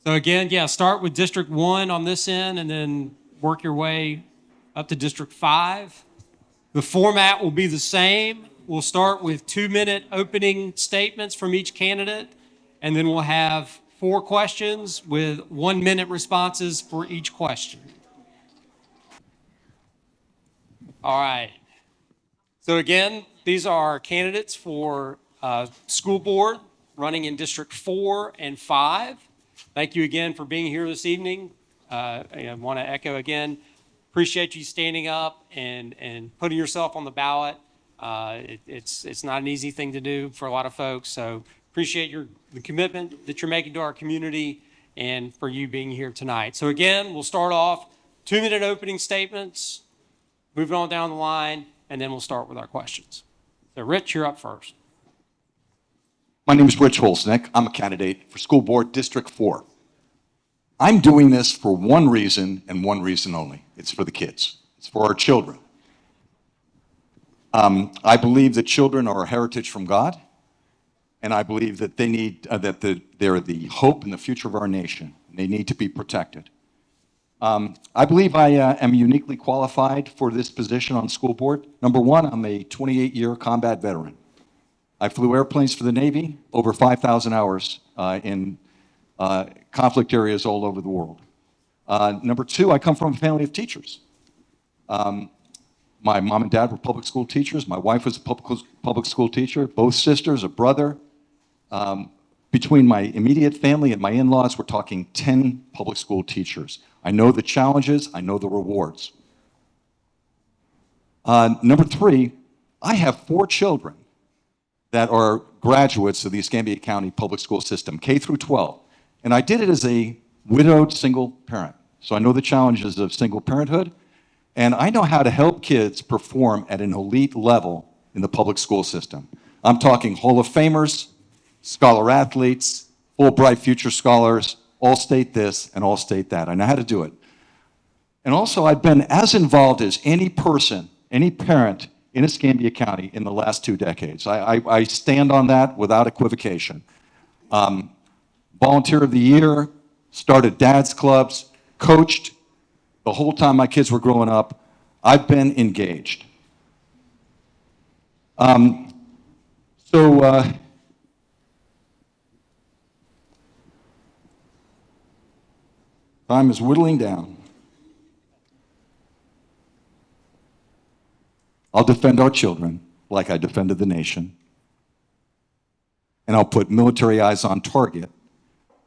So again, yeah, start with District 1 on this end and then work your way up to District 5. The format will be the same. We'll start with 2-minute opening statements from each candidate, and then we'll have 4 questions with 1-minute responses for each question. All right. So again, these are our candidates for school board running in District 4 and 5. Thank you again for being here this evening. I want to echo again, appreciate you standing up and putting yourself on the ballot. It's not an easy thing to do for a lot of folks, so appreciate the commitment that you're making to our community and for you being here tonight. So again, we'll start off 2-minute opening statements, moving on down the line, and then we'll start with our questions. So Rich, you're up first. My name is Rich Holznick. I'm a candidate for School Board District 4. I'm doing this for one reason and one reason only. It's for the kids. It's for our children. I believe that children are a heritage from God, and I believe that they need they're the hope and the future of our nation. They need to be protected. I believe I am uniquely qualified for this position on school board. Number one, I'm a 28-year combat veteran. I flew airplanes for the Navy, over 5,000 hours in conflict areas all over the world. Number two, I come from a family of teachers. My mom and dad were public school teachers. My wife was a public school teacher. Both sisters, a brother. Between my immediate family and my in-laws, we're talking 10 public school teachers. I know the challenges. I know the rewards. Number three, I have 4 children that are graduates of the Escambia County Public School System, K through 12. And I did it as a widowed single parent. So I know the challenges of single parenthood, and I know how to help kids perform at an elite level in the public school system. I'm talking Hall of Famers, scholar athletes, Fulbright future scholars, all state this and all state that. I know how to do it. And also I've been as involved as any person, any parent in Escambia County in the last 2 decades. I stand on that without equivocation. Volunteer of the Year, started dads clubs, coached the whole time my kids were growing up. I've been engaged. Time is whittling down. I'll defend our children like I defended the nation. And I'll put military eyes on target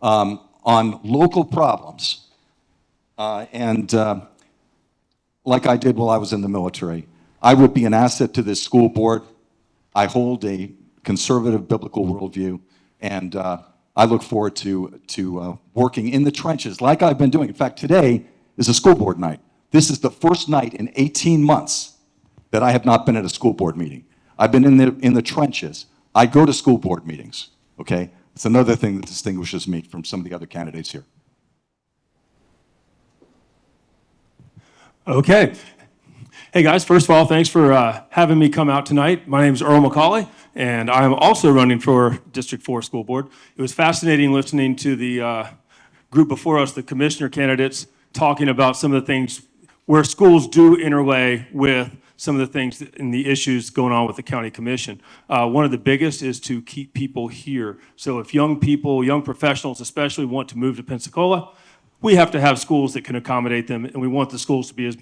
on local problems. Like I did while I was in the military. I would be an asset to this school board. I hold a conservative biblical worldview, and I look forward to working in the trenches like I've been doing. In fact, today is a school board night. This is the first night in 18 months that I have not been at a school board meeting. I've been in the trenches. I go to school board meetings, okay? It's another thing that distinguishes me from some of the other candidates here. Okay. Hey guys, first of all, thanks for having me come out tonight. My name is Earl McCauley, and I'm also running for District 4 School Board. It was fascinating listening to the group before us, the commissioner candidates, talking about some of the things where schools do interlay with some of the things and the issues going on with the county commission. One of the biggest is to keep people here. So if young people, young professionals especially, want to move to Pensacola, we have to have schools that can accommodate them, and we want the schools to be as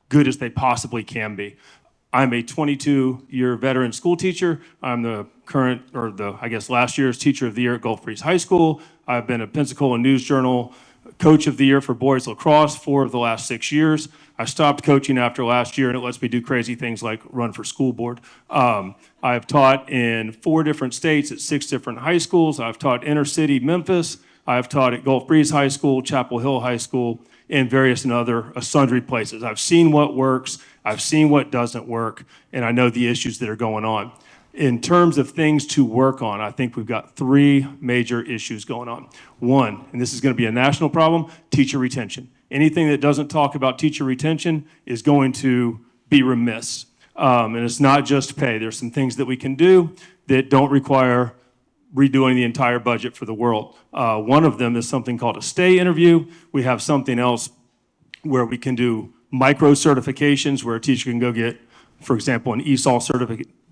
good as they possibly can be. I'm a 22-year veteran school teacher. I'm the current, I guess last year's Teacher of the Year at Gulf Breeze High School. I've been a Pensacola News Journal Coach of the Year for boys lacrosse 4 of the last 6 years. I stopped coaching after last year, and it lets me do crazy things like run for school board. I've taught in 4 different states at 6 different high schools. I've taught inner city Memphis. I've taught at Gulf Breeze High School, Chapel Hill High School, and various and other sundry places. I've seen what works. I've seen what doesn't work, and I know the issues that are going on. In terms of things to work on, I think we've got 3 major issues going on. One, and this is going to be a national problem, teacher retention. Anything that doesn't talk about teacher retention is going to be remiss. And it's not just pay. There's some things that we can do that don't require redoing the entire budget for the world. One of them is something called a stay interview. We have something else where we can do micro certifications where a teacher can go get, for example, an ESOL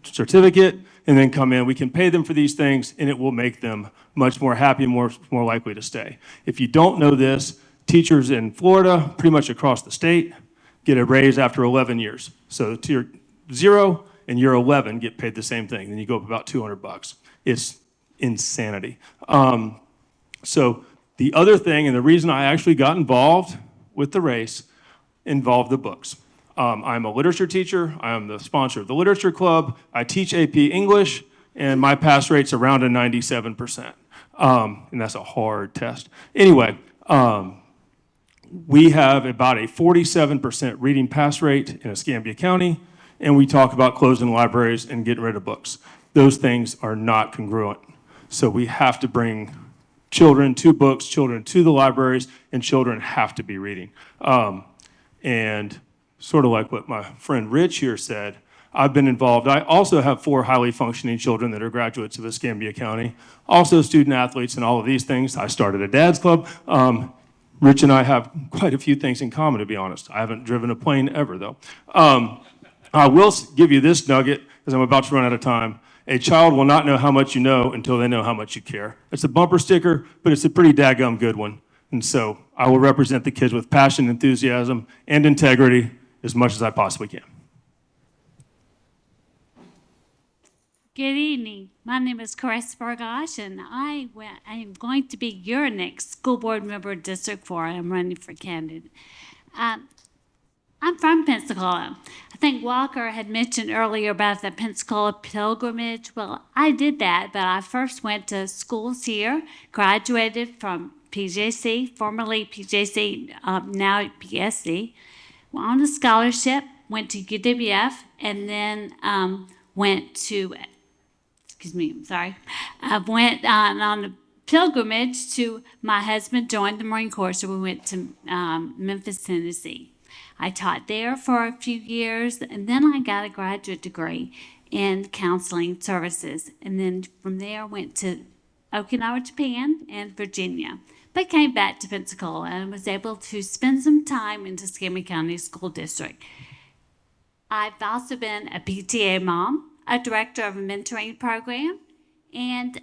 certificate and then come in. We can pay them for these things and it will make them much more happy and more likely to stay. If you don't know this, teachers in Florida, pretty much across the state, get a raise after 11 years. So tier 0 and year 11 get paid the same thing. Then you go up about $200. It's insanity. So the other thing, and the reason I actually got involved with the race, involved the books. I'm a literature teacher. I am the sponsor of the literature club. I teach AP English, and my pass rate's around a 97%. And that's a hard test. Anyway, we have about a 47% reading pass rate in Escambia County, and we talk about closing libraries and getting rid of books. Those things are not congruent. So we have to bring children to books, children to the libraries, and children have to be reading. And sort of like what my friend Rich here said, I've been involved. I also have 4 highly functioning children that are graduates of Escambia County, also student athletes and all of these things. I started a dad's club. Rich and I have quite a few things in common, to be honest. I haven't driven a plane ever, though. I will give you this nugget, because I'm about to run out of time. A child will not know how much you know until they know how much you care. It's a bumper sticker, but it's a pretty daggum good one. And so I will represent the kids with passion, enthusiasm, and integrity as much as I possibly can. Good evening. My name is Caressa Bargosh, and I am going to be your next school board member of District 4. I'm running for candidate. I'm from Pensacola. I think Walker had mentioned earlier about the Pensacola pilgrimage. Well, I did that, but I first went to schools here, graduated from PJC, formerly PJC, now PSC, on a scholarship, went to UWF, and then went to, I went on a pilgrimage to, my husband joined the Marine Corps, so we went to Memphis, Tennessee. I taught there for a few years, and then I got a graduate degree in counseling services. And then from there, I went to Okinawa, Japan, and Virginia. But came back to Pensacola and was able to spend some time in the Escambia County School District. I've also been a PTA mom, a director of a mentoring program, and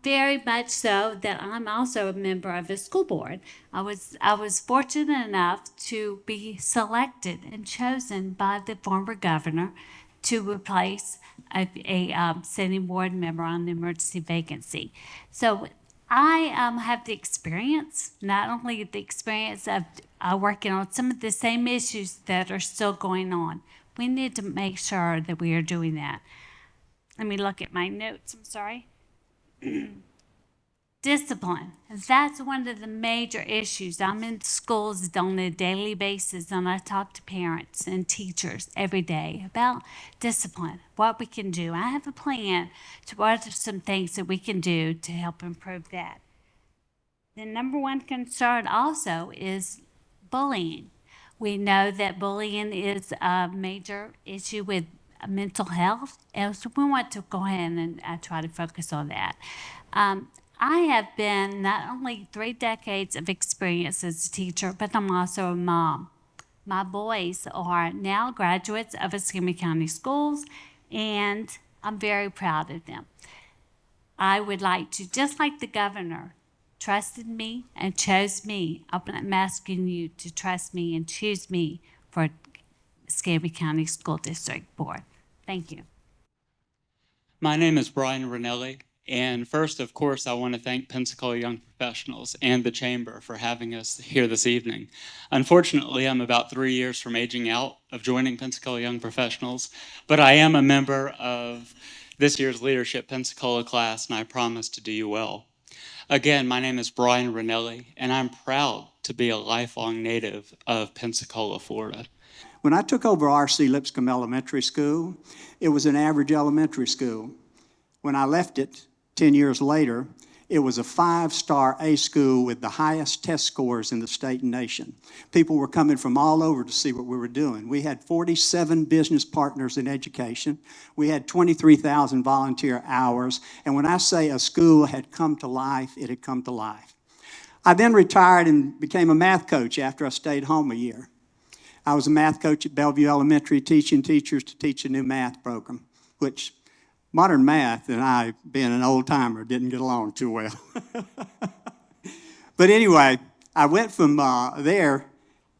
very much so that I'm also a member of the school board. I was fortunate enough to be selected and chosen by the former governor to replace a sitting board member on the emergency vacancy. So I have the experience, not only the experience of working on some of the same issues that are still going on. We need to make sure that we are doing that. Let me look at my notes, I'm sorry. Discipline. That's one of the major issues. I'm in schools on a daily basis, and I talk to parents and teachers every day about discipline, what we can do. I have a plan to what are some things that we can do to help improve that. The number one concern also is bullying. We know that bullying is a major issue with mental health, and so we want to go ahead and try to focus on that. I have been not only 3 decades of experience as a teacher, but I'm also a mom. My boys are now graduates of Escambia County Schools, and I'm very proud of them. I would like to, just like the governor trusted me and chose me, I'm asking you to trust me and choose me for Escambia County School District Board. Thank you. My name is Brian Ranelli, and first, of course, I want to thank Pensacola Young Professionals and the Chamber for having us here this evening. Unfortunately, I'm about 3 years from aging out of joining Pensacola Young Professionals, but I am a member of this year's Leadership Pensacola class, and I promise to do you well. Again, my name is Brian Ranelli, and I'm proud to be a lifelong native of Pensacola, Florida. When I took over R.C. Lipscomb Elementary School, it was an average elementary school. When I left it 10 years later, It was a 5-star A school with the highest test scores in the state and nation. People were coming from all over to see what we were doing. We had 47 business partners in education. We had 23,000 volunteer hours. And when I say a school had come to life, it had come to life. I then retired and became a math coach after I stayed home a year. I was a math coach at Bellevue Elementary, teaching teachers to teach a new math program, which modern math and I, being an old timer, didn't get along too well. But anyway, I went from there.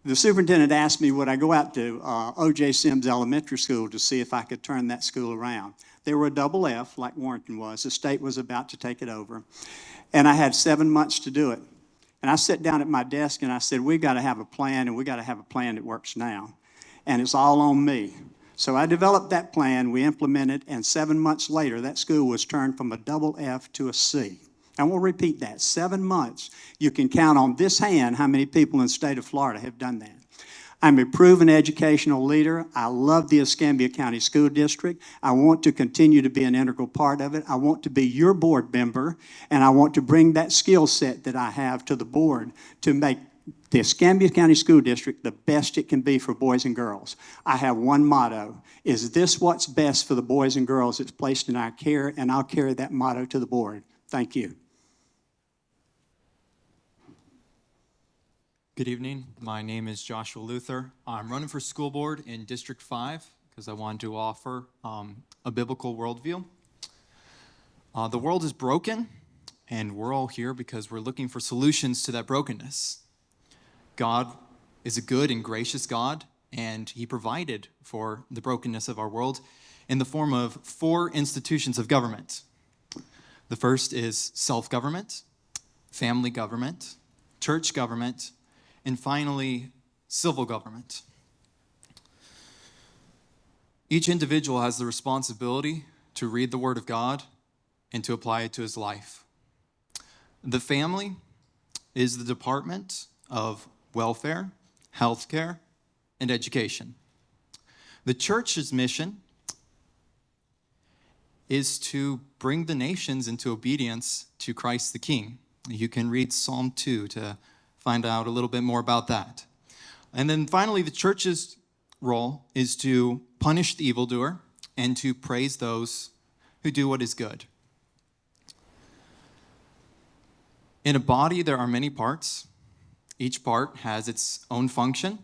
The superintendent asked me, would I go out to O.J. Sims Elementary School to see if I could turn that school around. They were a double F, like Warrenton was. The state was about to take it over. And I had 7 months to do it. And I sat down at my desk and I said, we've got to have a plan, and we've got to have a plan that works now. And it's all on me. So I developed that plan, we implemented, and 7 months later, that school was turned from a double F to a C. And we'll repeat that, 7 months. You can count on this hand how many people in the state of Florida have done that. I'm a proven educational leader. I love the Escambia County School District. I want to continue to be an integral part of it. I want to be your board member, and I want to bring that skill set that I have to the board to make the Escambia County School District the best it can be for boys and girls. I have one motto: is this what's best for the boys and girls that's placed in our care? And I'll carry that motto to the board. Thank you. Good evening. My name is Joshua Luther. I'm running for school board in District 5 because I wanted to offer a biblical worldview. The world is broken, and we're all here because we're looking for solutions to that brokenness. God is a good and gracious God, and he provided for the brokenness of our world in the form of 4 institutions of government. The first is self-government, family government, church government, and finally, civil government. Each individual has the responsibility to read the Word of God and to apply it to his life. The family is the department of welfare, healthcare, and education. The church's mission is to bring the nations into obedience to Christ the King. You can read Psalm 2 to find out a little bit more about that. And then finally, the church's role is to punish the evildoer and to praise those who do what is good. In a body, there are many parts. Each part has its own function,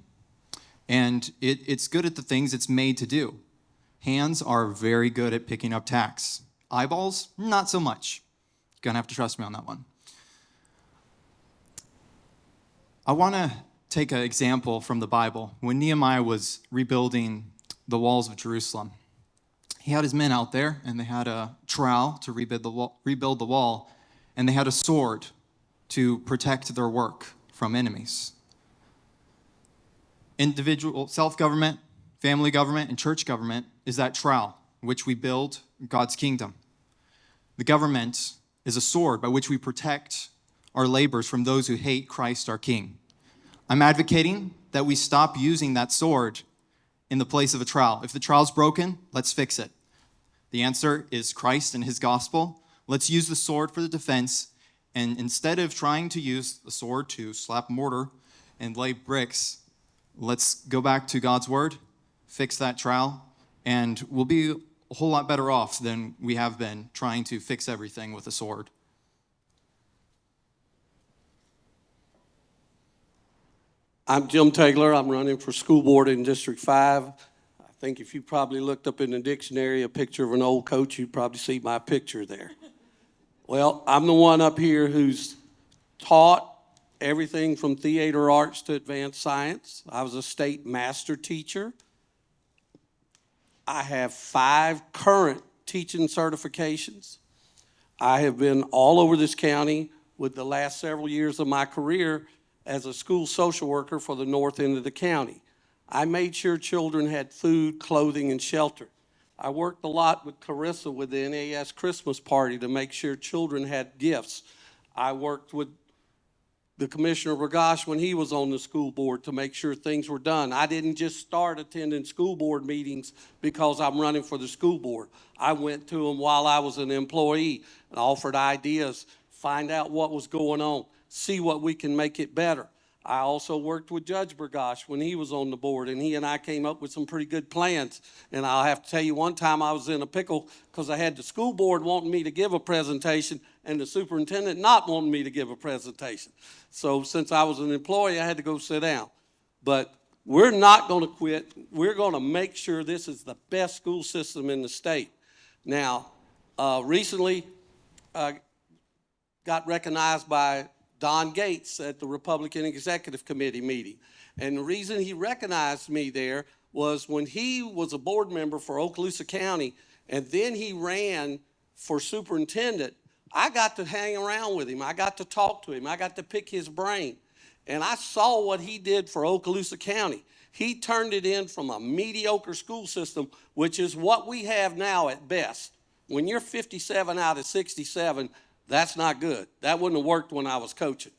and it's good at the things it's made to do. Hands are very good at picking up tacks. Eyeballs, not so much. You're gonna have to trust me on that one. I want to take an example from the Bible. When Nehemiah was rebuilding the walls of Jerusalem, he had his men out there, and they had a trowel to rebuild the wall, and they had a sword to protect their work from enemies. Individual self-government, family government, and church government is that trowel which we build God's kingdom. The government is a sword by which we protect our labors from those who hate Christ our King. I'm advocating that we stop using that sword in the place of a trowel. If the trowel's broken, let's fix it. The answer is Christ and his gospel. Let's use the sword for the defense, and instead of trying to use the sword to slap mortar and lay bricks, let's go back to God's word, fix that trowel, and we'll be a whole lot better off than we have been trying to fix everything with a sword. I'm Jim Taylor. I'm running for school board in District 5. I think if you probably looked up in the dictionary a picture of an old coach, you'd probably see my picture there. Well, I'm the one up here who's taught everything from theater arts to advanced science. I was a state master teacher. I have 5 current teaching certifications. I have been all over this county with the last several years of my career as a school social worker for the north end of the county. I made sure children had food, clothing, and shelter. I worked a lot with Carissa with the NAS Christmas party to make sure children had gifts. I worked with the Commissioner Ragash when he was on the school board to make sure things were done. I didn't just start attending school board meetings because I'm running for the school board. I went to them while I was an employee and offered ideas find out what was going on, see what we can make it better. I also worked with Judge Burgosh when he was on the board, and he and I came up with some pretty good plans. And I'll have to tell you, one time I was in a pickle because I had the school board wanting me to give a presentation and the superintendent not wanting me to give a presentation. So since I was an employee, I had to go sit down. But we're not going to quit. We're going to make sure this is the best school system in the state. Now, recently got recognized by Don Gates at the Republican Executive Committee meeting. And the reason he recognized me there was when he was a board member for Okaloosa County, and then he ran for superintendent, I got to hang around with him. I got to talk to him. I got to pick his brain. And I saw what he did for Okaloosa County. He turned it in from a mediocre school system, which is what we have now at best. When you're 57 out of 67, that's not good. That wouldn't have worked when I was coaching.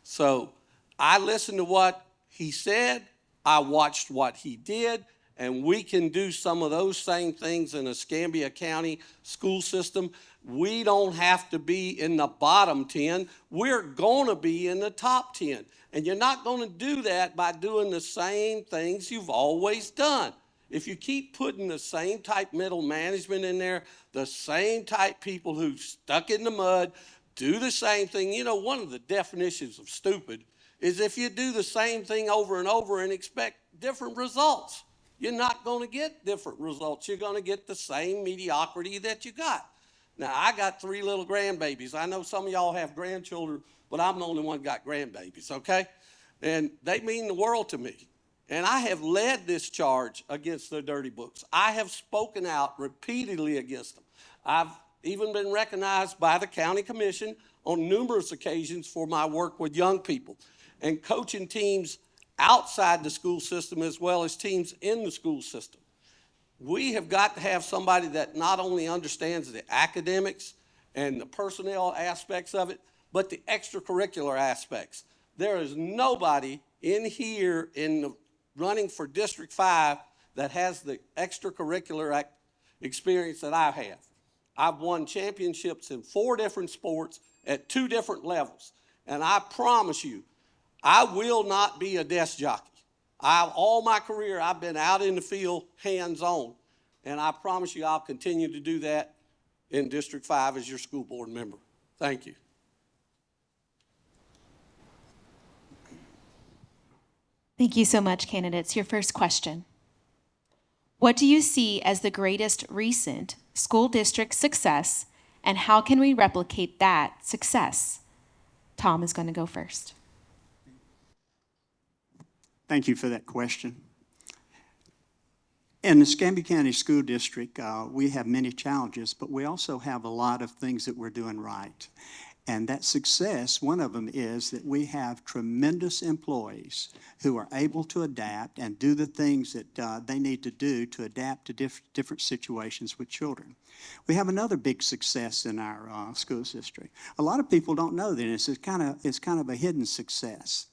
So I listened to what he said. I watched what he did. And we can do some of those same things in Escambia County school system. We don't have to be in the bottom 10. We're going to be in the top 10. And you're not going to do that by doing the same things you've always done. If you keep putting the same type middle management in there, the same type people who stuck in the mud, do the same thing. You know, one of the definitions of stupid is if you do the same thing over and over and expect different results. You're not going to get different results. You're going to get the same mediocrity that you got. Now, I got 3 little grandbabies. I know some of y'all have grandchildren, but I'm the only one that got grandbabies, okay? And they mean the world to me. And I have led this charge against the dirty books. I have spoken out repeatedly against them. I've even been recognized by the county commission on numerous occasions for my work with young people and coaching teams outside the school system as well as teams in the school system. We have got to have somebody that not only understands the academics and the personnel aspects of it, but the extracurricular aspects. There is nobody in here in the running for District 5 that has the extracurricular experience that I have. I've won championships in 4 different sports at 2 different levels. And I promise you, I will not be a desk jockey. All my career, I've been out in the field, hands-on. And I promise you I'll continue to do that in District 5 as your school board member. Thank you. Thank you so much, candidates. Your first question. What do you see as the greatest recent school district success, and how can we replicate that success? Tom is going to go first. Thank you for that question. In the Escambia County School District, we have many challenges, but we also have a lot of things that we're doing right. And that success, one of them is that we have tremendous employees who are able to adapt and do the things that they need to do to adapt to different situations with children. We have another big success in our school district. A lot of people don't know that. It's kind of a hidden success.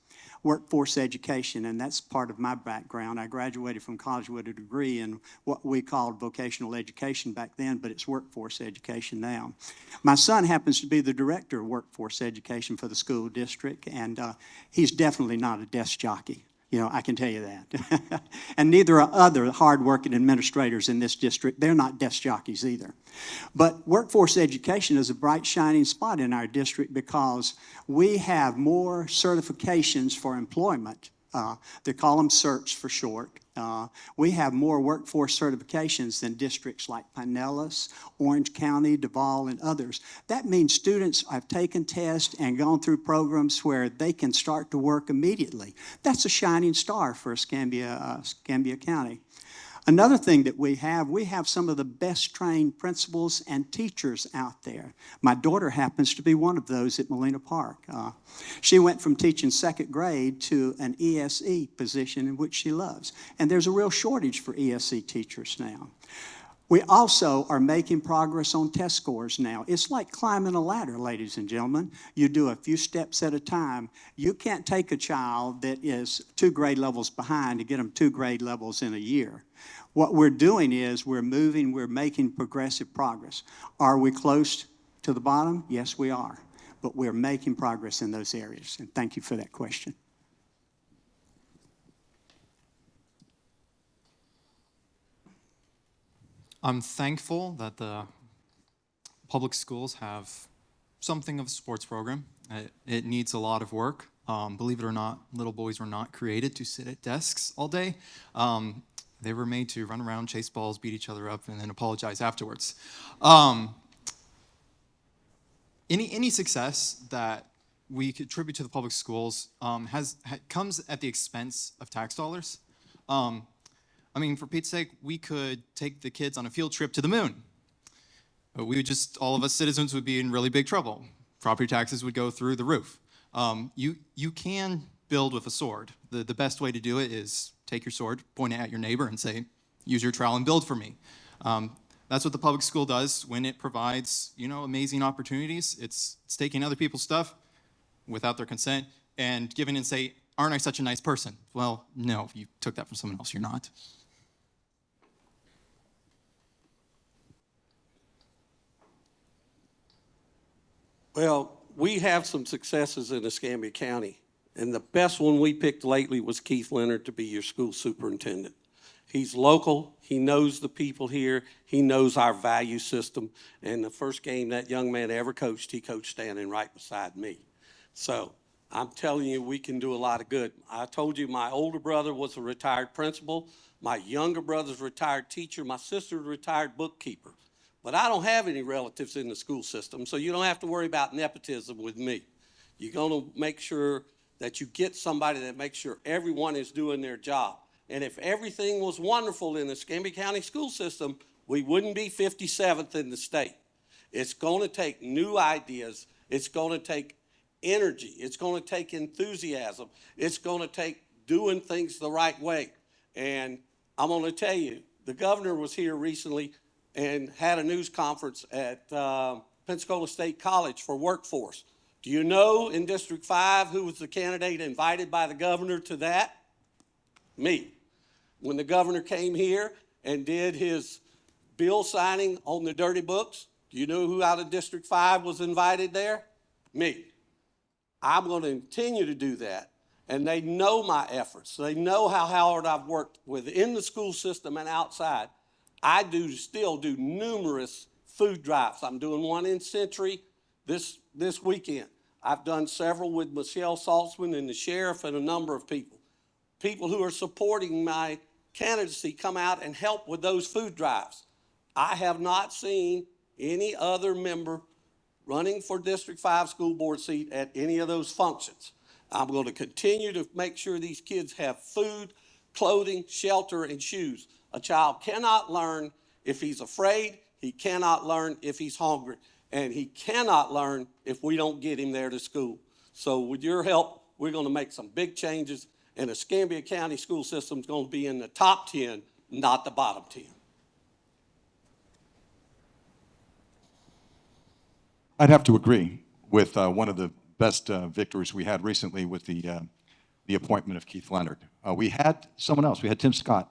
Workforce education, and that's part of my background. I graduated from college with a degree in what we called vocational education back then, but it's workforce education now. My son happens to be the director of workforce education for the school district, and he's definitely not a desk jockey. You know, I can tell you that. And neither are other hardworking administrators in this district. They're not desk jockeys either. But workforce education is a bright, shining spot in our district because we have more certifications for employment. They call them certs for short. We have more workforce certifications than districts like Pinellas, Orange County, Duval, and others. That means students have taken tests and gone through programs where they can start to work immediately. That's a shining star for Escambia County. Another thing that we have some of the best trained principals and teachers out there. My daughter happens to be one of those at Molina Park. She went from teaching 2nd grade to an ESE position in which she loves. And there's a real shortage for ESE teachers now. We also are making progress on test scores now. It's like climbing a ladder, ladies and gentlemen. You do a few steps at a time. You can't take a child that is 2 grade levels behind to get them 2 grade levels in a year. What we're doing is we're making progressive progress. Are we close to the bottom? Yes, we are. but we're making progress in those areas. And thank you for that question. I'm thankful that the public schools have something of a sports program. It needs a lot of work. Believe it or not, little boys were not created to sit at desks all day. They were made to run around, chase balls, beat each other up, and then apologize afterwards. Any success that we contribute to the public schools comes at the expense of tax dollars. I mean, for Pete's sake, we could take the kids on a field trip to the moon. We would just, all of us citizens would be in really big trouble. Property taxes would go through the roof. You can build with a sword. The best way to do it is take your sword, point it at your neighbor, and say, use your trowel and build for me. That's what the public school does when it provides, amazing opportunities. It's taking other people's stuff without their consent and giving and say, aren't I such a nice person? Well, no, you took that from someone else, you're not. Well, we have some successes in Escambia County, and the best one we picked lately was Keith Leonard to be your school superintendent. He's local, he knows the people here, he knows our value system, and the first game that young man ever coached, he coached standing right beside me. So I'm telling you, we can do a lot of good. I told you my older brother was a retired principal, my younger brother's a retired teacher, my sister's a retired bookkeeper. But I don't have any relatives in the school system, so you don't have to worry about nepotism with me. You're going to make sure that you get somebody that makes sure everyone is doing their job. And if everything was wonderful in the Escambia County school system, we wouldn't be 57th in the state. It's going to take new ideas. It's going to take energy. It's going to take enthusiasm. It's going to take doing things the right way. And I'm going to tell you, the governor was here recently and had a news conference at Pensacola State College for workforce. Do you know in District 5 who was the candidate invited by the governor to that? Me. When the governor came here and did his bill signing on the dirty books, do you know who out of District 5 was invited there? Me. I'm going to continue to do that. And they know my efforts. They know how hard I've worked within the school system and outside. I still do numerous food drives. I'm doing one in Century this weekend. I've done several with Michelle Saltzman and the sheriff and a number of people. People who are supporting my candidacy come out and help with those food drives. I have not seen any other member running for District 5 school board seat at any of those functions. I'm going to continue to make sure these kids have food, clothing, shelter, and shoes. A child cannot learn if he's afraid. He cannot learn if he's hungry. And he cannot learn if we don't get him there to school. So with your help, we're going to make some big changes. And the Escambia County school system is going to be in the top 10, not the bottom 10. I'd have to agree with one of the best victories we had recently with the appointment of Keith Leonard. We had someone else. We had Tim Smith,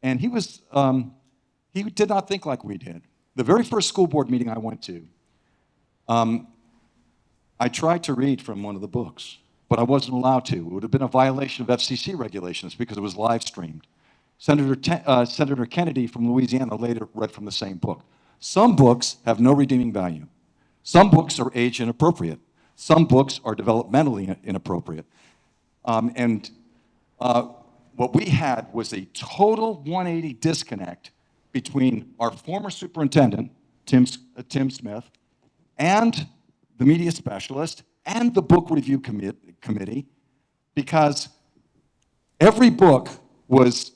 and he did not think like we did. The very first school board meeting I went to, I tried to read from one of the books, but I wasn't allowed to. It would have been a violation of FCC regulations because it was live streamed. Senator Kennedy from Louisiana later read from the same book. Some books have no redeeming value. Some books are age inappropriate. Some books are developmentally inappropriate. What we had was a total 180 disconnect between our former superintendent, Tim Smith, and the media specialist, and the book review committee, because every book was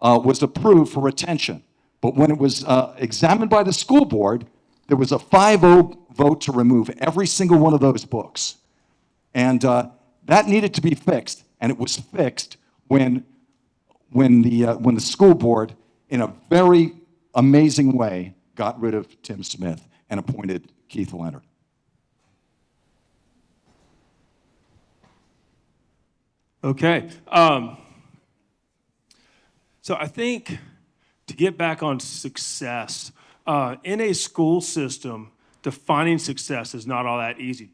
approved for retention. But when it was examined by the school board, there was a 5-0 vote to remove every single one of those books. And that needed to be fixed, and it was fixed when the school board, in a very amazing way, got rid of Tim Smith and appointed Keith Leonard. Okay. So I think to get back on success, in a school system, defining success is not all that easy.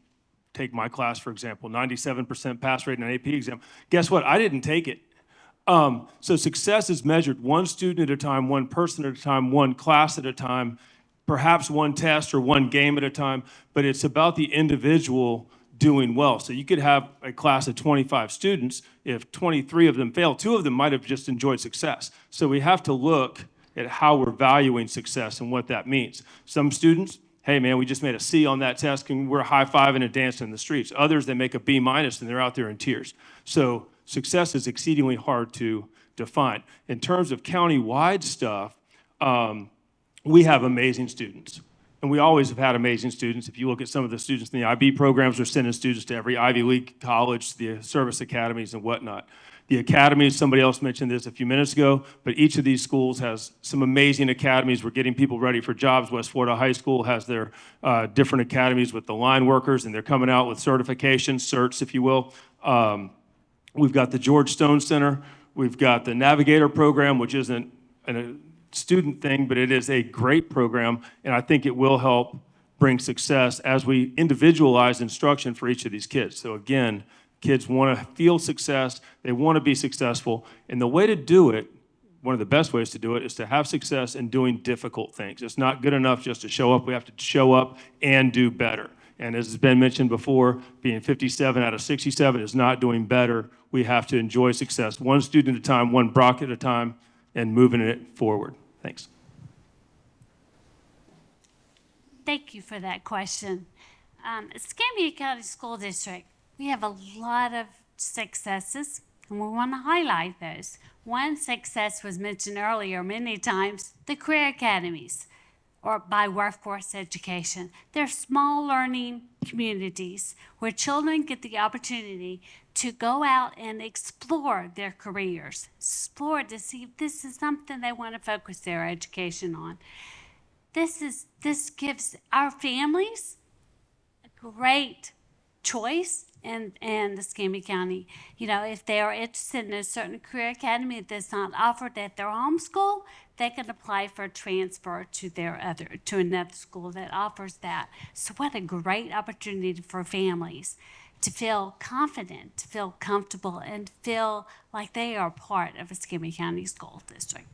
Take my class, for example, 97% pass rate in an AP exam. Guess what? I didn't take it. So success is measured one student at a time, one person at a time, one class at a time, perhaps one test or one game at a time, but it's about the individual doing well. So you could have a class of 25 students. If 23 of them fail, 2 of them might have just enjoyed success. So we have to look at how we're valuing success and what that means. Some students, hey man, we just made a C on that test and we're high-fiving and dancing in the streets. Others, they make a B- and they're out there in tears. So success is exceedingly hard to define. In terms of county-wide stuff, we have amazing students. And we always have had amazing students. If you look at some of the students in the IB programs, we're sending students to every Ivy League college, the service academies and whatnot. The academies, somebody else mentioned this a few minutes ago, but each of these schools has some amazing academies. We're getting people ready for jobs. West Florida High School has their different academies with the line workers, and they're coming out with certifications, certs, if you will. We've got the George Stone Center. We've got the Navigator program, which isn't a student thing, but it is a great program, and I think it will help bring success as we individualize instruction for each of these kids. So again, kids want to feel success, they want to be successful, and the way to do it, one of the best ways to do it, is to have success in doing difficult things. It's not good enough just to show up, we have to show up and do better. And as has been mentioned before, being 57 out of 67 is not doing better. We have to enjoy success, one student at a time, one block at a time, and moving it forward. Thanks. Thank you for that question. Escambia County School District, we have a lot of successes, and we want to highlight those. One success was mentioned earlier many times, the career academies, or by workforce education. They're small learning communities where children get the opportunity to go out and explore their careers, explore to see if this is something they want to focus their education on. This gives our families a great choice in Escambia County. You know, if they are interested in a certain career academy that's not offered at their home school, they can apply for a transfer to another school that offers that. So what a great opportunity for families to feel confident, to feel comfortable, and feel like they are part of Escambia County School District.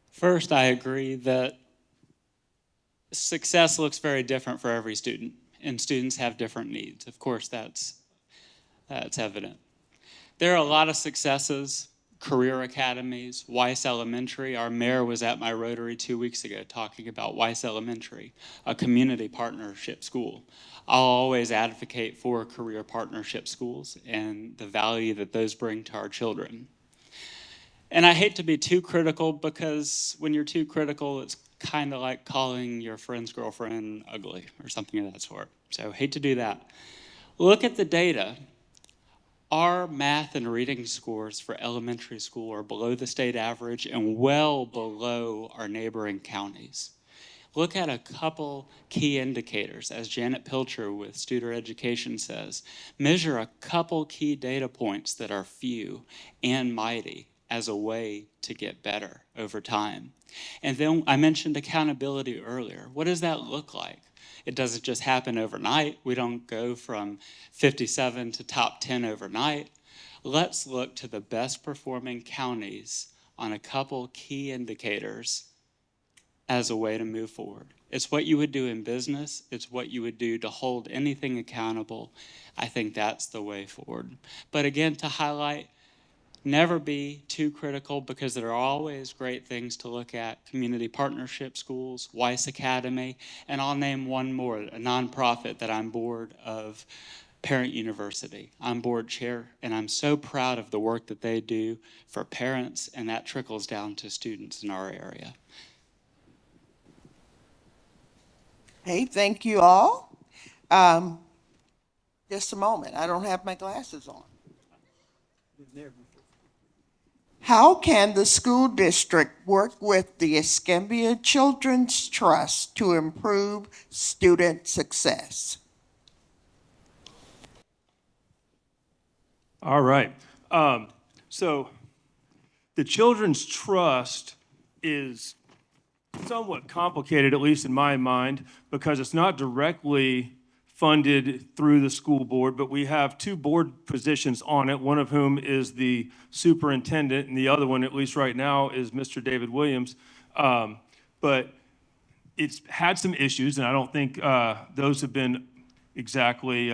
First, I agree that success looks very different for every student, and students have different needs. Of course, that's evident. There are a lot of successes, career academies, Weiss Elementary. Our mayor was at my Rotary 2 weeks ago talking about Weiss Elementary, a community partnership school. I'll always advocate for career partnership schools and the value that those bring to our children. And I hate to be too critical, because when you're too critical, it's kind of like calling your friend's girlfriend ugly or something of that sort. So hate to do that. Look at the data. Our math and reading scores for elementary school are below the state average and well below our neighboring counties. Look at a couple key indicators, as Janet Pilcher with Studer Education says. Measure a couple key data points that are few and mighty as a way to get better over time. And then I mentioned accountability earlier. What does that look like? It doesn't just happen overnight. We don't go from 57 to top 10 overnight. Let's look to the best performing counties on a couple key indicators as a way to move forward. It's what you would do in business. It's what you would do to hold anything accountable. I think that's the way forward. But again, to highlight, never be too critical, because there are always great things to look at. Community partnership schools, Weiss Academy, and I'll name one more, a nonprofit that I'm board of, Parent University. I'm board chair, and I'm so proud of the work that they do for parents, and that trickles down to students in our area. Hey, thank you all. Just a moment, I don't have my glasses on. How can the school district work with the Escambia Children's Trust to improve student success? All right. So the Children's Trust is somewhat complicated, at least in my mind, because it's not directly funded through the school board, but we have two board positions on it, one of whom is the superintendent, and the other one, at least right now, is Mr. David Williams. But it's had some issues, and I don't think those have been exactly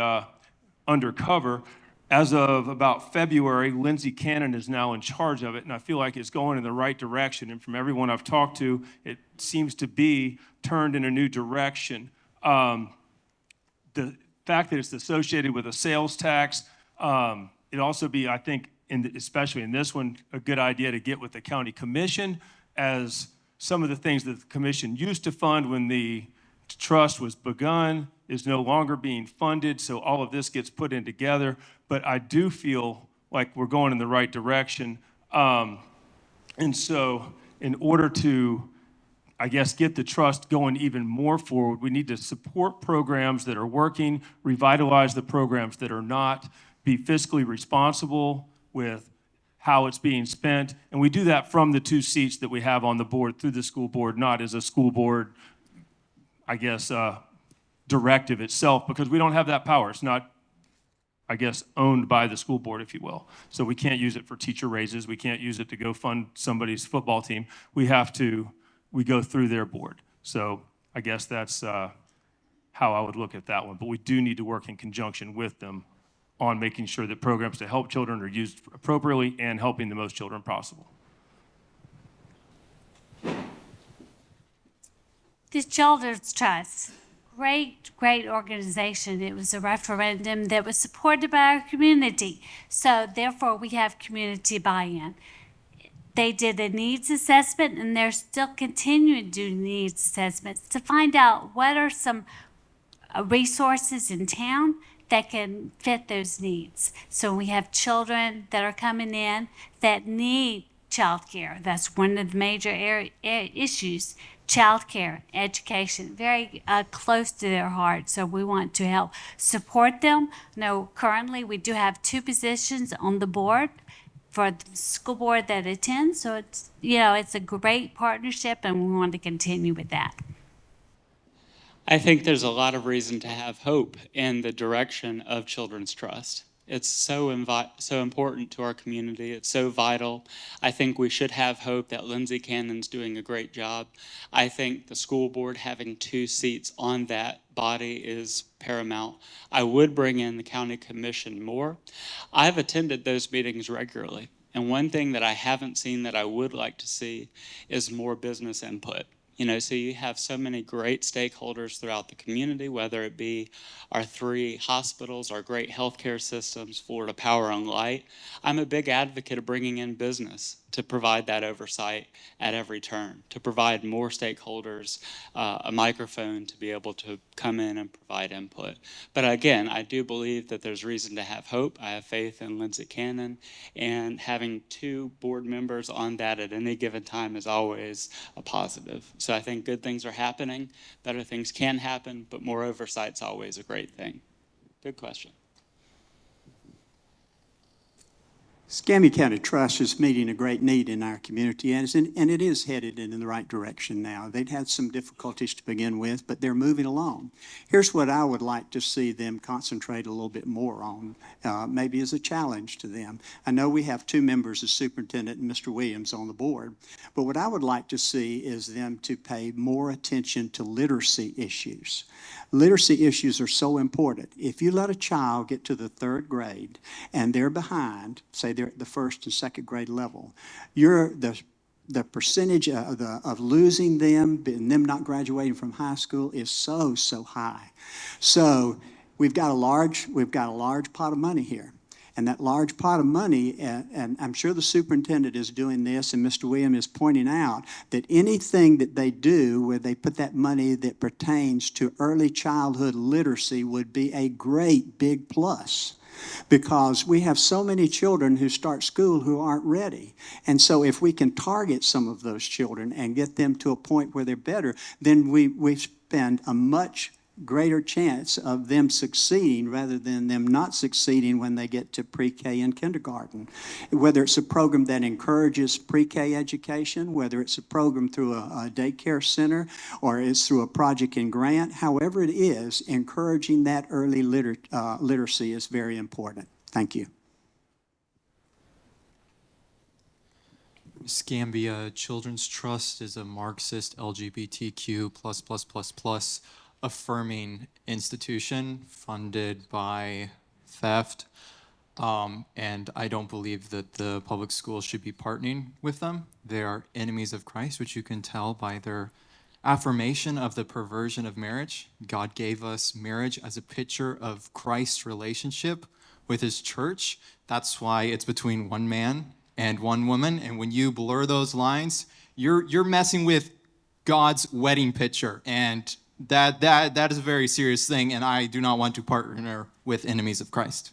undercover. As of about February, Lindsay Cannon is now in charge of it, and I feel like it's going in the right direction. And from everyone I've talked to, it seems to be turned in a new direction. The fact that it's associated with a sales tax, it'd also be, I think, especially in this one, a good idea to get with the county commission, as some of the things that the commission used to fund when the trust was begun is no longer being funded, so all of this gets put in together. But I do feel like we're going in the right direction. And so in order to, I guess, get the trust going even more forward, we need to support programs that are working, revitalize the programs that are not, be fiscally responsible with how it's being spent. And we do that from the two seats that we have on the board through the school board, not as a school board, I guess, directive itself, because we don't have that power. It's not, I guess, owned by the school board, if you will. So we can't use it for teacher raises. We can't use it to go fund somebody's football team. We go through their board. So I guess that's how I would look at that one. But we do need to work in conjunction with them on making sure that programs to help children are used appropriately and helping the most children possible. The Children's Trust, great organization. It was a referendum that was supported by our community. So therefore, we have community buy-in. They did a needs assessment, and they're still continuing to do needs assessments to find out what are some resources in town that can fit those needs. So we have children that are coming in that need childcare. That's one of the major issues. Childcare, education, very close to their heart. So we want to help support them. Now, currently we do have two positions on the board for the school board that attends. So it's a great partnership, and we want to continue with that. I think there's a lot of reason to have hope in the direction of Children's Trust. It's so important to our community. It's so vital. I think we should have hope that Lindsay Cannon's doing a great job. I think the school board having two seats on that body is paramount. I would bring in the county commission more. I've attended those meetings regularly. And one thing that I haven't seen that I would like to see is more business input. So you have so many great stakeholders throughout the community, whether it be our 3 hospitals, our great healthcare systems, Florida Power and Light. I'm a big advocate of bringing in business to provide that oversight at every turn, to provide more stakeholders a microphone to be able to come in and provide input. But again, I do believe that there's reason to have hope. I have faith in Lindsay Cannon, and having 2 board members on that at any given time is always a positive. So I think good things are happening, better things can happen, but more oversight's always a great thing. Good question. Escambia County Trust is meeting a great need in our community, and it is headed in the right direction now. They'd had some difficulties to begin with, but they're moving along. Here's what I would like to see them concentrate a little bit more on, maybe as a challenge to them. I know we have 2 members, the superintendent and Mr. Williams, on the board, but what I would like to see is them to pay more attention to literacy issues. Literacy issues are so important. If you let a child get to the 3rd grade and they're behind, say they're at the 1st and 2nd grade level, the percentage of losing them and them not graduating from high school is so high. So we've got a large pot of money here. And that large pot of money, and I'm sure the superintendent is doing this, and Mr. Williams is pointing out that anything that they do where they put that money that pertains to early childhood literacy would be a great big plus. Because we have so many children who start school who aren't ready. And so if we can target some of those children and get them to a point where they're better, then we spend a much greater chance of them succeeding rather than them not succeeding when they get to pre-K and kindergarten. Whether it's a program that encourages pre-K education, whether it's a program through a daycare center, or it's through a project and grant, however it is, encouraging that early literacy is very important. Thank you. Escambia Children's Trust is a Marxist LGBTQ plus affirming institution funded by theft. And I don't believe that the public schools should be partnering with them. They are enemies of Christ, which you can tell by their affirmation of the perversion of marriage. God gave us marriage as a picture of Christ's relationship with his church. That's why it's between one man and one woman. And when you blur those lines, you're messing with God's wedding picture. And that is a very serious thing. And I do not want to partner with enemies of Christ.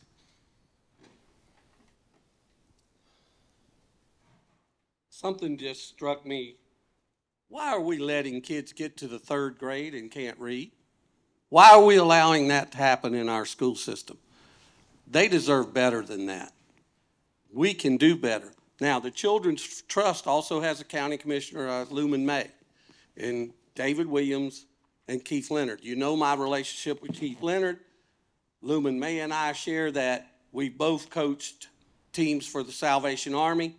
Something just struck me. Why are we letting kids get to the 3rd grade and can't read? Why are we allowing that to happen in our school system? They deserve better than that. We can do better. Now, the Children's Trust also has a county commissioner, Lumen May, and David Williams and Keith Leonard. You know my relationship with Keith Leonard. Lumen May and I share that we both coached teams for the Salvation Army.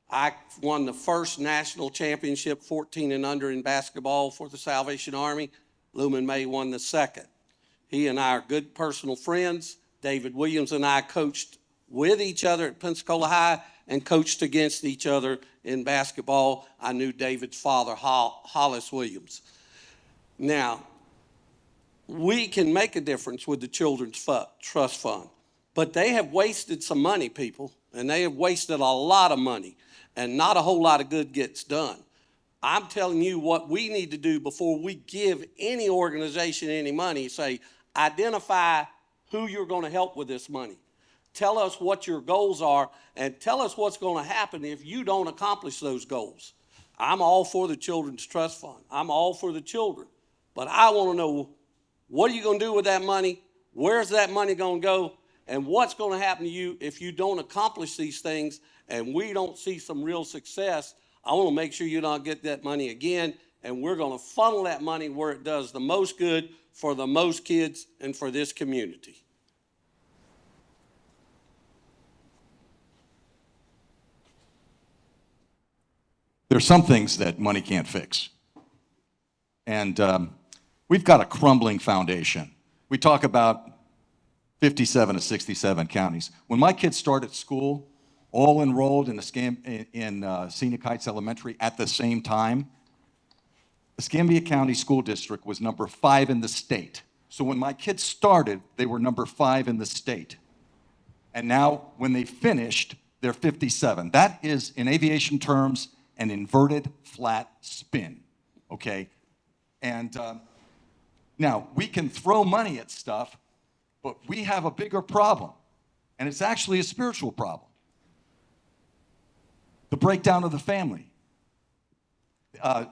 I won the first national championship 14 and under in basketball for the Salvation Army. Lumen May won the second. He and I are good personal friends. David Williams and I coached with each other at Pensacola High and coached against each other in basketball. I knew David's father, Hollis Williams. Now, we can make a difference with the Children's Trust Fund, but they have wasted some money, people, and they have wasted a lot of money, and not a whole lot of good gets done. I'm telling you what we need to do before we give any organization any money. Say, identify who you're going to help with this money. Tell us what your goals are, and tell us what's going to happen if you don't accomplish those goals. I'm all for the Children's Trust Fund. I'm all for the children. But I want to know, what are you going to do with that money? Where's that money going to go? And what's going to happen to you if you don't accomplish these things and we don't see some real success? I want to make sure you don't get that money again, and we're going to funnel that money where it does the most good for the most kids and for this community. There's some things that money can't fix. And we've got a crumbling foundation. We talk about 57 of 67 counties. When my kids started school, all enrolled in Scenic Heights Elementary at the same time, Escambia County School District was number 5 in the state. So when my kids started, they were number 5 in the state. And now, when they finished, they're 57. That is, in aviation terms, an inverted flat spin, okay? And now, we can throw money at stuff, but we have a bigger problem, and it's actually a spiritual problem. The breakdown of the family, the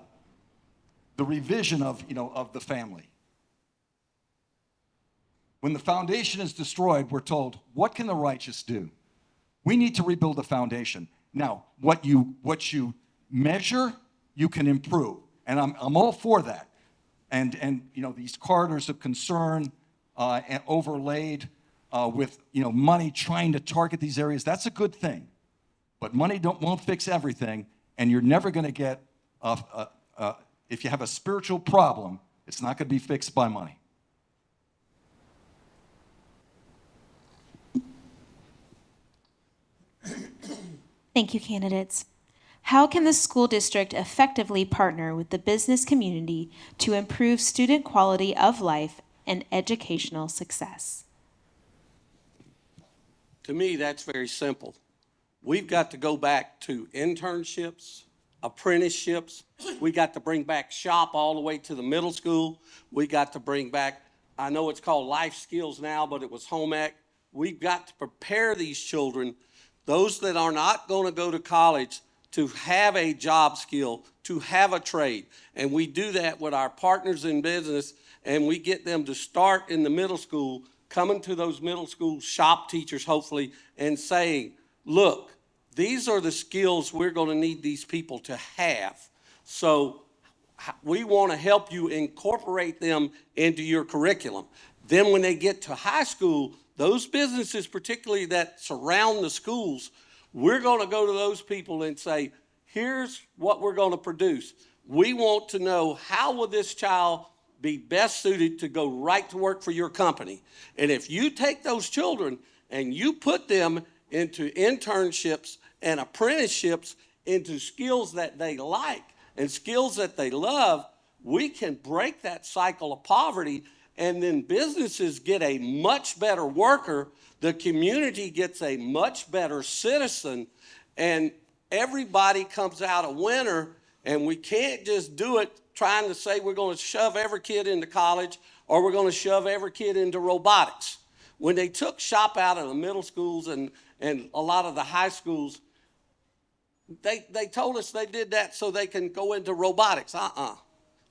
revision of the family. When the foundation is destroyed, we're told, what can the righteous do? We need to rebuild the foundation. Now, what you measure, you can improve, and I'm all for that. And these corridors of concern and overlaid with money trying to target these areas, that's a good thing. But money won't fix everything, and you're never going to get if you have a spiritual problem, it's not going to be fixed by money. Thank you, candidates. How can the school district effectively partner with the business community to improve student quality of life and educational success? To me, that's very simple. We've got to go back to internships, apprenticeships. We got to bring back SHOP all the way to the middle school. We got to bring back, I know it's called life skills now, but it was home ec. We've got to prepare these children, those that are not going to go to college, to have a job skill, to have a trade. And we do that with our partners in business and we get them to start in the middle school, coming to those middle school shop teachers, hopefully, and saying, look, these are the skills we're going to need these people to have. So we want to help you incorporate them into your curriculum. Then when they get to high school, those businesses, particularly that surround the schools, we're going to go to those people and say, here's what we're going to produce. We want to know, how will this child be best suited to go right to work for your company? And if you take those children and you put them into internships and apprenticeships into skills that they like and skills that they love, we can break that cycle of poverty, and then businesses get a much better worker, the community gets a much better citizen, and everybody comes out a winner. And we can't just do it trying to say we're going to shove every kid into college or we're going to shove every kid into robotics. When they took shop out of the middle schools and a lot of the high schools, they told us they did that so they can go into robotics.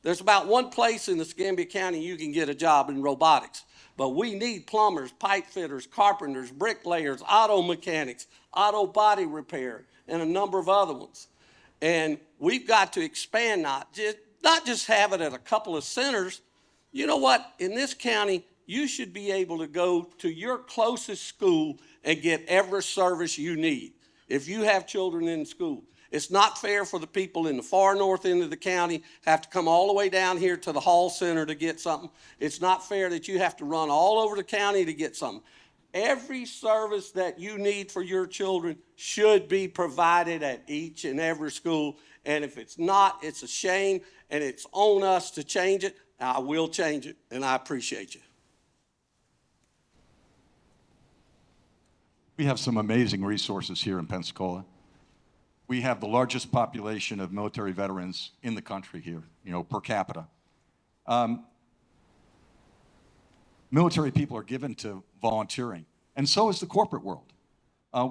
There's about one place in Escambia County you can get a job in robotics. But we need plumbers, pipe fitters, carpenters, bricklayers, auto mechanics, auto body repair, and a number of other ones. And we've got to expand, not just have it at a couple of centers. You know what? In this county, you should be able to go to your closest school and get every service you need if you have children in school. It's not fair for the people in the far north end of the county have to come all the way down here to the Hall Center to get something. It's not fair that you have to run all over the county to get something. Every service that you need for your children should be provided at each and every school. And if it's not, it's a shame, and it's on us to change it. I will change it, and I appreciate you. We have some amazing resources here in Pensacola. We have the largest population of military veterans in the country here, per capita. Military people are given to volunteering, and so is the corporate world.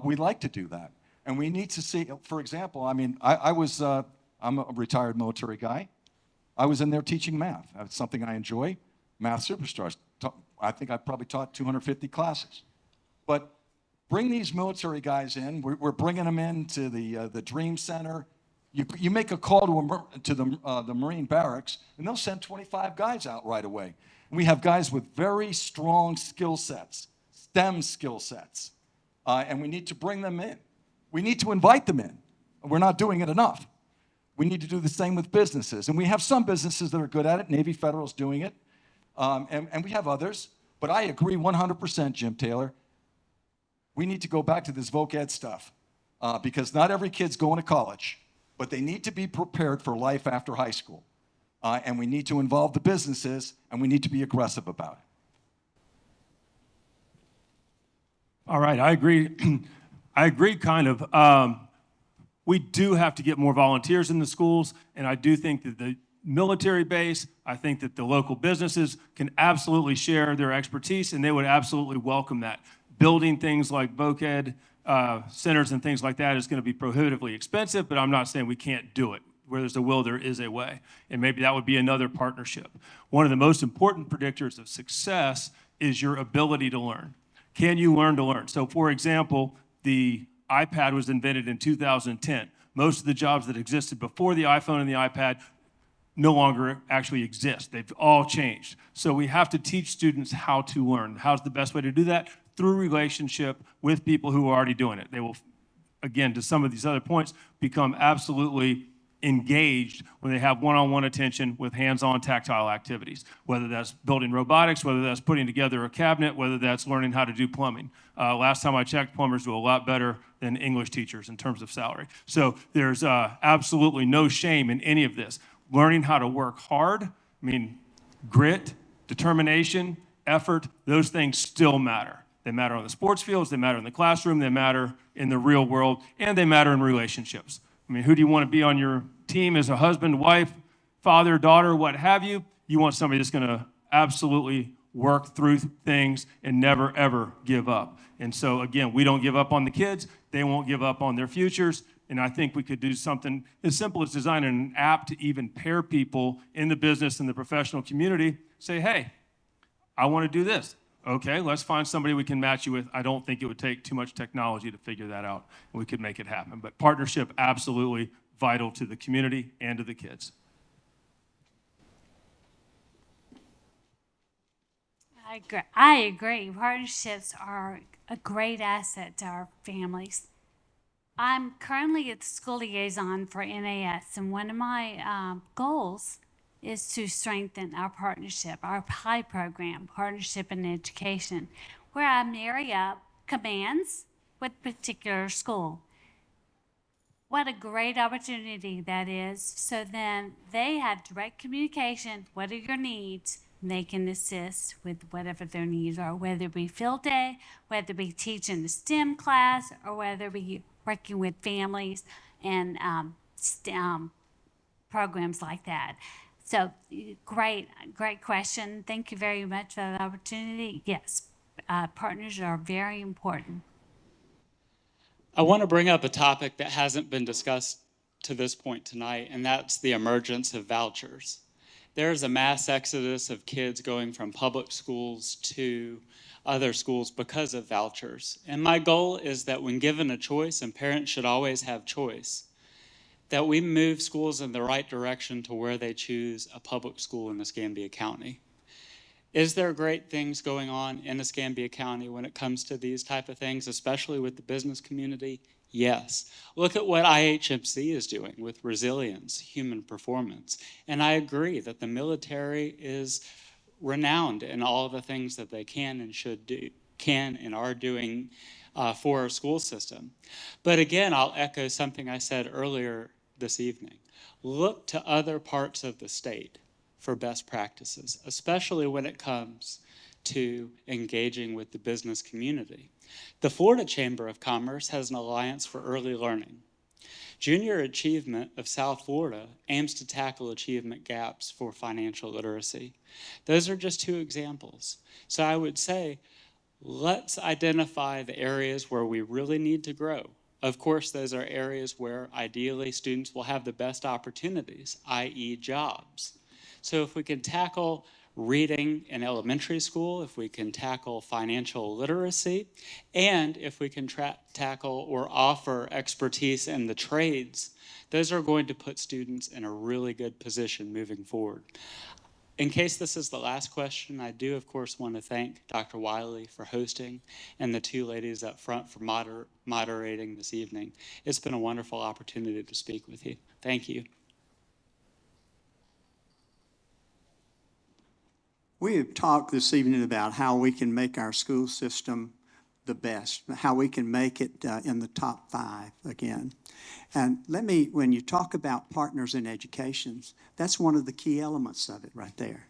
We like to do that, and we need to see, for example, I'm a retired military guy. I was in there teaching math. That's something I enjoy. Math superstars. I think I probably taught 250 classes. But bring these military guys in. We're bringing them into the Dream Center. You make a call to the Marine barracks, and they'll send 25 guys out right away. And we have guys with very strong skill sets, STEM skill sets, and we need to bring them in. We need to invite them in. We're not doing it enough. We need to do the same with businesses, and we have some businesses that are good at it. Navy Federal's doing it, and we have others. But I agree 100%, Jim Taylor. We need to go back to this voc ed stuff because not every kid's going to college, but they need to be prepared for life after high school. And we need to involve the businesses, and we need to be aggressive about it. All right, I agree. I agree, kind of. We do have to get more volunteers in the schools, and I do think that the military base, I think that the local businesses can absolutely share their expertise, and they would absolutely welcome that. Building things like voc ed centers and things like that is going to be prohibitively expensive, but I'm not saying we can't do it. Where there's a will, there is a way. And maybe that would be another partnership. One of the most important predictors of success is your ability to learn. Can you learn to learn? So for example, the iPad was invented in 2010. Most of the jobs that existed before the iPhone and the iPad no longer actually exist. They've all changed. So we have to teach students how to learn. How's the best way to do that? Through relationship with people who are already doing it. They will, again, to some of these other points, become absolutely engaged when they have one-on-one attention with hands-on tactile activities, whether that's building robotics, whether that's putting together a cabinet, whether that's learning how to do plumbing. Last time I checked, plumbers do a lot better than English teachers in terms of salary. So there's absolutely no shame in any of this. Learning how to work hard, grit, determination, effort, those things still matter. They matter on the sports fields, they matter in the classroom, they matter in the real world, and they matter in relationships. Who do you want to be on your team as a husband, wife, father, daughter, what have you? You want somebody that's going to absolutely work through things and never, ever give up. And so, again, we don't give up on the kids. They won't give up on their futures. And I think we could do something as simple as designing an app to even pair people in the business and the professional community say, hey, I want to do this. Okay, let's find somebody we can match you with. I don't think it would take too much technology to figure that out, and we could make it happen. But partnership, absolutely vital to the community and to the kids. I agree. Partnerships are a great asset to our families. I'm currently at the school liaison for NAS, and one of my goals is to strengthen our partnership, our PI program, Partnership in Education, where I marry up commands with a particular school. What a great opportunity that is. So then they have direct communication. What are your needs? And they can assist with whatever their needs are, whether it be field day, whether it be teaching the STEM class, or whether it be working with families and STEM programs like that. So great question. Thank you very much for that opportunity. Yes, partners are very important. I want to bring up a topic that hasn't been discussed to this point tonight, and that's the emergence of vouchers. There's a mass exodus of kids going from public schools to other schools because of vouchers. And my goal is that when given a choice, and parents should always have choice, that we move schools in the right direction to where they choose a public school in Escambia County. Is there great things going on in Escambia County when it comes to these type of things, especially with the business community? Yes. Look at what IHMC is doing with resilience, human performance. And I agree that the military is renowned in all of the things that they can and should do, can and are doing for our school system. But again, I'll echo something I said earlier this evening. Look to other parts of the state for best practices, especially when it comes to engaging with the business community. The Florida Chamber of Commerce has an alliance for early learning. Junior Achievement of South Florida aims to tackle achievement gaps for financial literacy. Those are just 2 examples. So I would say, let's identify the areas where we really need to grow. Of course, those are areas where ideally students will have the best opportunities, i.e. jobs. So if we can tackle reading in elementary school, if we can tackle financial literacy, and if we can tackle or offer expertise in the trades, those are going to put students in a really good position moving forward. In case this is the last question, I do, of course, want to thank Dr. Wiley for hosting and the 2 ladies up front for moderating this evening. It's been a wonderful opportunity to speak with you. Thank you. We have talked this evening about how we can make our school system the best, how we can make it in the top 5 again. And when you talk about partners in education, that's one of the key elements of it right there.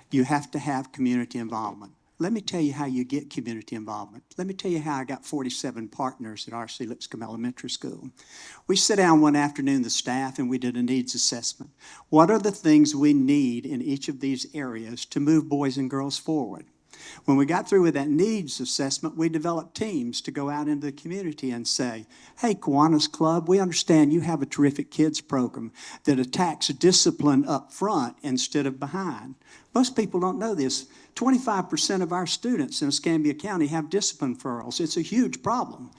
You have to have community involvement. Let me tell you how you get community involvement. Let me tell you how I got 47 partners at R.C. Lipscomb Elementary School. We sat down one afternoon, the staff, and we did a needs assessment. What are the things we need in each of these areas to move boys and girls forward? When we got through with that needs assessment, we developed teams to go out into the community and say, hey, Kiwanis Club, we understand you have a terrific kids program that attacks discipline up front instead of behind. Most people don't know this. 25% of our students in Escambia County have discipline referrals. It's a huge problem.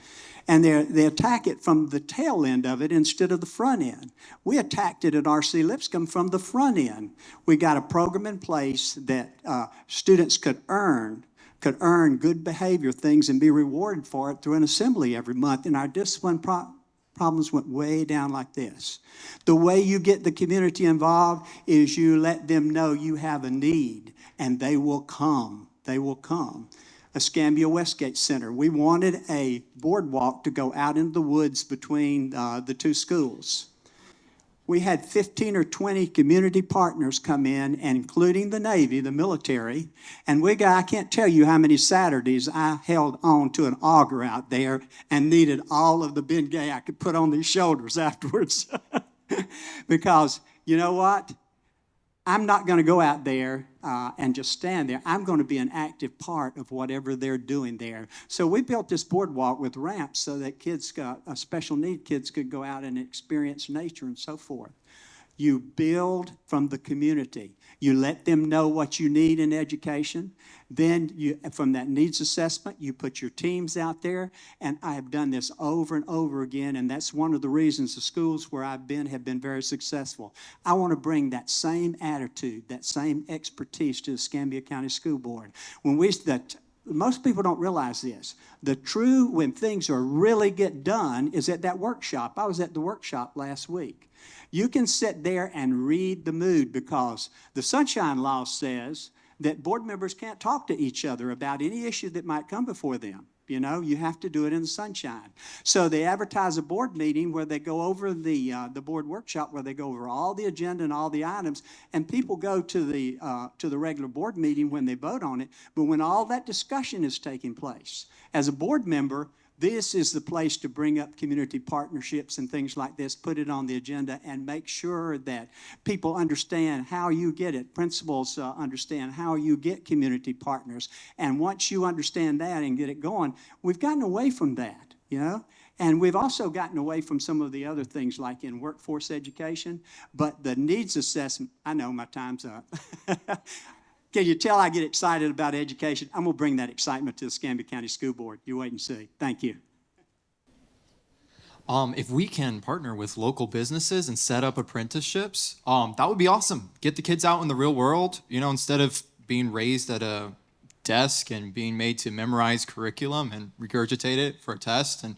And they attack it from the tail end of it instead of the front end. We attacked it at R.C. Lipscomb from the front end. We got a program in place that students could earn good behavior things and be rewarded for it through an assembly every month. And our discipline problems went way down like this. The way you get the community involved is you let them know you have a need, and they will come. They will come. Escambia Westgate Center. We wanted a boardwalk to go out into the woods between the 2 schools. We had 15 or 20 community partners come in, including the Navy, the military, and I can't tell you how many Saturdays I held on to an auger out there and needed all of the Bengay I could put on these shoulders afterwards. Because, you know what? I'm not going to go out there and just stand there. I'm going to be an active part of whatever they're doing there. So we built this boardwalk with ramps so that special need kids could go out and experience nature and so forth. You build from the community. You let them know what you need in education. Then from that needs assessment, you put your teams out there. And I have done this over and over again. And that's one of the reasons the schools where I've been have been very successful. I want to bring that same attitude, that same expertise to the Escambia County School Board. Most people don't realize this. When things are really get done is at that workshop. I was at the workshop last week. You can sit there and read the mood, because the Sunshine Law says that board members can't talk to each other about any issue that might come before them. You know, you have to do it in the sunshine. So they advertise a board meeting where they go over the board workshop, where they go over all the agenda and all the items, and people go to the regular board meeting when they vote on it. But when all that discussion is taking place, as a board member, this is the place to bring up community partnerships and things like this, put it on the agenda, and make sure that people understand how you get it. Principals understand how you get community partners. And once you understand that and get it going, we've gotten away from that, you know? And we've also gotten away from some of the other things like in workforce education. But the needs assessment, I know my time's up. Can you tell I get excited about education? I'm going to bring that excitement to the Escambia County School Board. You wait and see. Thank you. If we can partner with local businesses and set up apprenticeships, that would be awesome. Get the kids out in the real world, you know, instead of being raised at a desk and being made to memorize curriculum and regurgitate it for a test and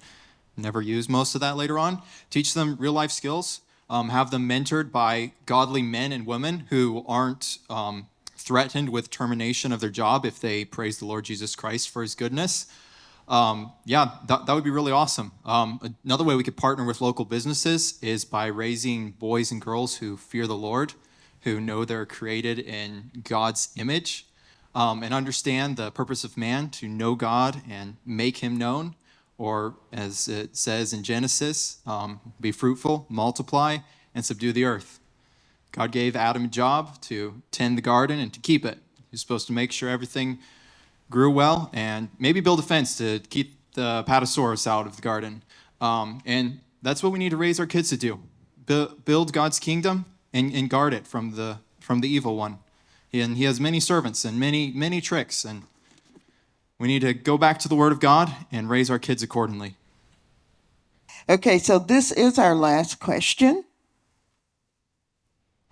never use most of that later on. Teach them real life skills, have them mentored by godly men and women who aren't threatened with termination of their job if they praise the Lord Jesus Christ for his goodness. That would be really awesome. Another way we could partner with local businesses is by raising boys and girls who fear the Lord, who know they're created in God's image, and understand the purpose of man to know God and make him known, or as it says in Genesis, be fruitful, multiply, and subdue the earth. God gave Adam a job to tend the garden and to keep it. He's supposed to make sure everything grew well and maybe build a fence to keep the Apatosaurus out of the garden. And that's what we need to raise our kids to do. Build God's kingdom and guard it from the evil one. And he has many servants and many tricks. And we need to go back to the Word of God and raise our kids accordingly. Okay, so this is our last question.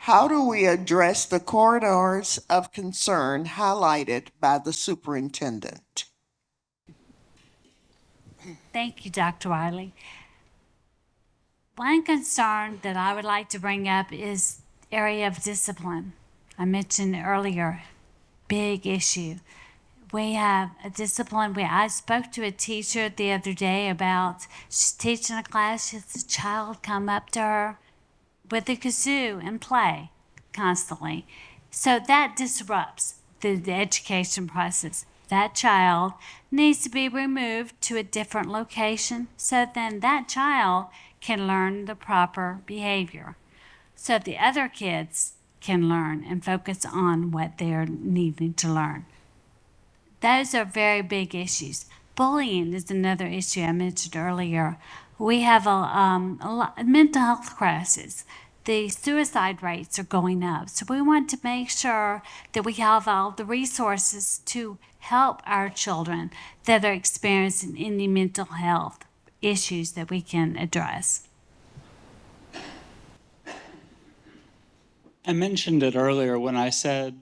How do we address the corridors of concern highlighted by the superintendent? Thank you, Dr. Wiley. One concern that I would like to bring up is area of discipline. I mentioned earlier, big issue. We have a discipline. I spoke to a teacher the other day about, she's teaching a class, she has a child come up to her with a kazoo and play constantly. So that disrupts the education process. That child needs to be removed to a different location so then that child can learn the proper behavior. So the other kids can learn and focus on what they're needing to learn. Those are very big issues. Bullying is another issue I mentioned earlier. We have a mental health crisis. The suicide rates are going up. So we want to make sure that we have all the resources to help our children that are experiencing any mental health issues that we can address. I mentioned it earlier when I said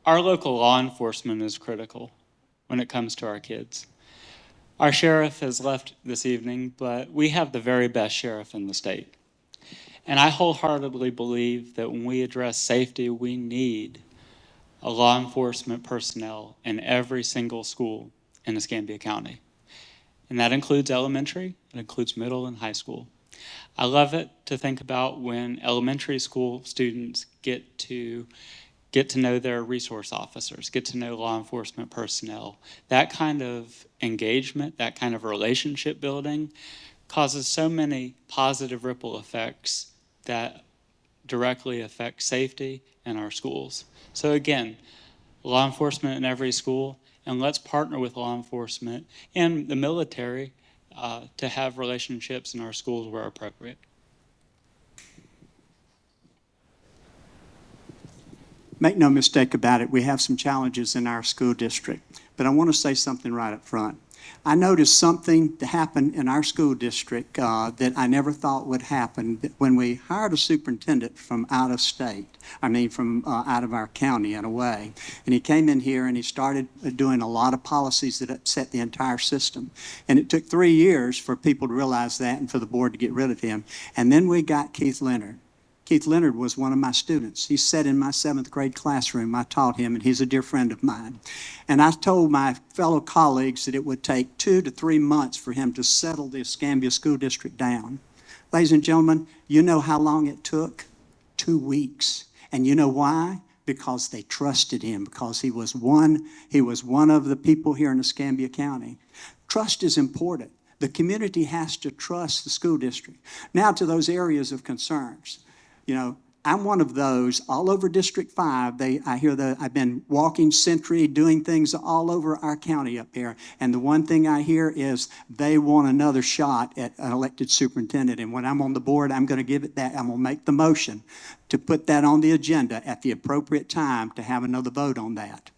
our local law enforcement is critical when it comes to our kids. Our sheriff has left this evening, but we have the very best sheriff in the state. And I wholeheartedly believe that when we address safety, we need a law enforcement personnel in every single school in Escambia County. And that includes elementary, it includes middle and high school. I love it to think about when elementary school students get to know their resource officers, get to know law enforcement personnel. That kind of engagement, that kind of relationship building causes so many positive ripple effects that directly affect safety in our schools. So again, law enforcement in every school, and let's partner with law enforcement and the military to have relationships in our schools where appropriate. Make no mistake about it, we have some challenges in our school district. But I want to say something right up front. I noticed something that happened in our school district that I never thought would happen. When we hired a superintendent from out of state, from out of our county in a way, and he came in here and he started doing a lot of policies that upset the entire system. And it took 3 years for people to realize that and for the board to get rid of him. And then we got Keith Leonard. Keith Leonard was one of my students. He sat in my 7th grade classroom. I taught him, and he's a dear friend of mine. And I told my fellow colleagues that it would take 2 to 3 months for him to settle the Escambia School District down. Ladies and gentlemen, you know how long it took? 2 weeks. And you know why? Because they trusted him, because he was one of the people here in Escambia County. Trust is important. The community has to trust the school district. Now to those areas of concerns. You know, I'm one of those all over District 5. I've been walking Sentry, doing things all over our county up here. And the one thing I hear is they want another shot at an elected superintendent. And when I'm on the board, I'm going to give it that. I'm going to make the motion to put that on the agenda at the appropriate time to have another vote on that.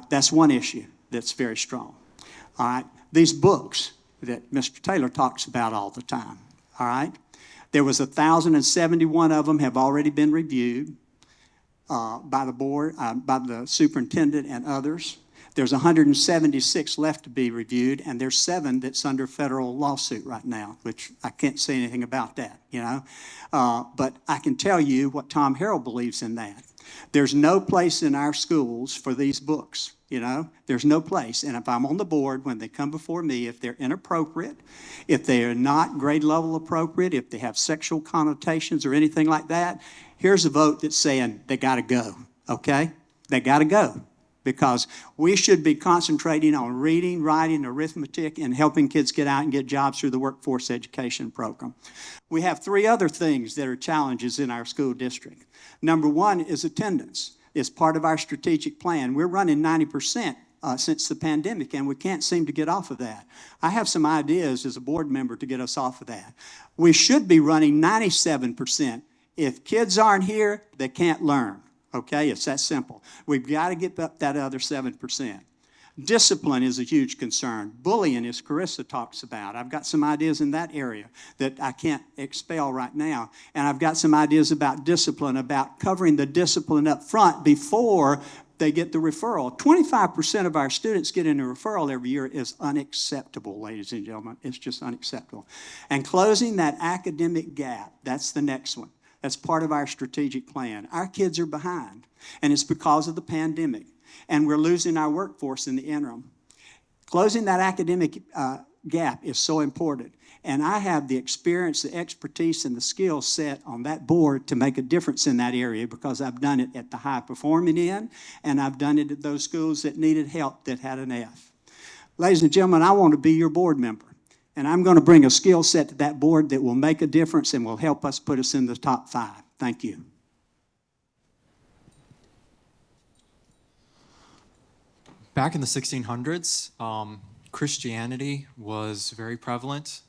That's one issue that's very strong. All right, these books that Mr. Taylor talks about all the time. All right. There was 1,071 of them have already been reviewed by the board, by the superintendent and others. There's 176 left to be reviewed, and there's 7 that's under federal lawsuit right now, which I can't say anything about that, you know. But I can tell you what Tom Harrell believes in that. There's no place in our schools for these books. You know, there's no place. And if I'm on the board, when they come before me, if they're inappropriate, if they are not grade level appropriate, if they have sexual connotations or anything like that, here's a vote that's saying they got to go, okay? They got to go, because we should be concentrating on reading, writing, arithmetic, and helping kids get out and get jobs through the workforce education program. We have 3 other things that are challenges in our school district. Number 1 is attendance. It's part of our strategic plan. We're running 90% since the pandemic, and we can't seem to get off of that. I have some ideas as a board member to get us off of that. We should be running 97%. If kids aren't here, they can't learn, okay? It's that simple. We've got to get up that other 7%. Discipline is a huge concern. Bullying, as Carissa talks about. I've got some ideas in that area that I can't expel right now. And I've got some ideas about discipline, about covering the discipline up front before they get the referral. 25% of our students getting a referral every year is unacceptable, ladies and gentlemen. It's just unacceptable. And closing that academic gap, that's the next one. That's part of our strategic plan. Our kids are behind, and it's because of the pandemic. And we're losing our workforce in the interim. Closing that academic gap is so important. And I have the experience, the expertise, and the skill set on that board to make a difference in that area, because I've done it at the high performing end, and I've done it at those schools that needed help that had an F. Ladies and gentlemen, I want to be your board member. And I'm going to bring a skill set to that board that will make a difference and will help us put us in the top 5. Thank you. Back in the 1600s, Christianity was very prevalent.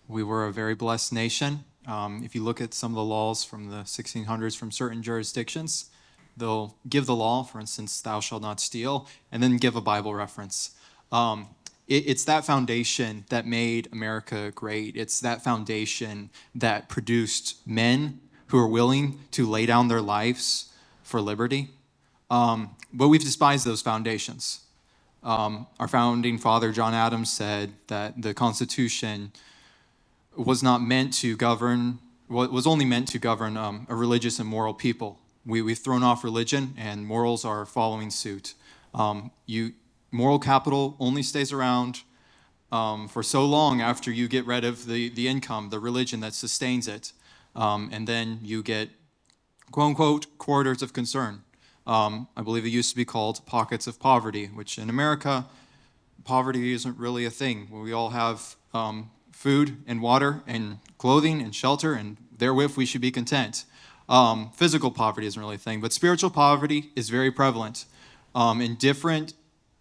We were a very blessed nation. If you look at some of the laws from the 1600s from certain jurisdictions, they'll give the law, for instance, thou shalt not steal, and then give a Bible reference. It's that foundation that made America great. It's that foundation that produced men who are willing to lay down their lives for liberty. But we've despised those foundations. Our founding father, John Adams, said that the Constitution was not meant to govern, was only meant to govern a religious and moral people. We've thrown off religion, and morals are following suit. Moral capital only stays around for so long after you get rid of the income, the religion that sustains it. And then you get, quote unquote, corridors of concern. I believe it used to be called pockets of poverty, which in America, poverty isn't really a thing. We all have food and water and clothing and shelter, and therewith we should be content. Physical poverty isn't really a thing, but spiritual poverty is very prevalent.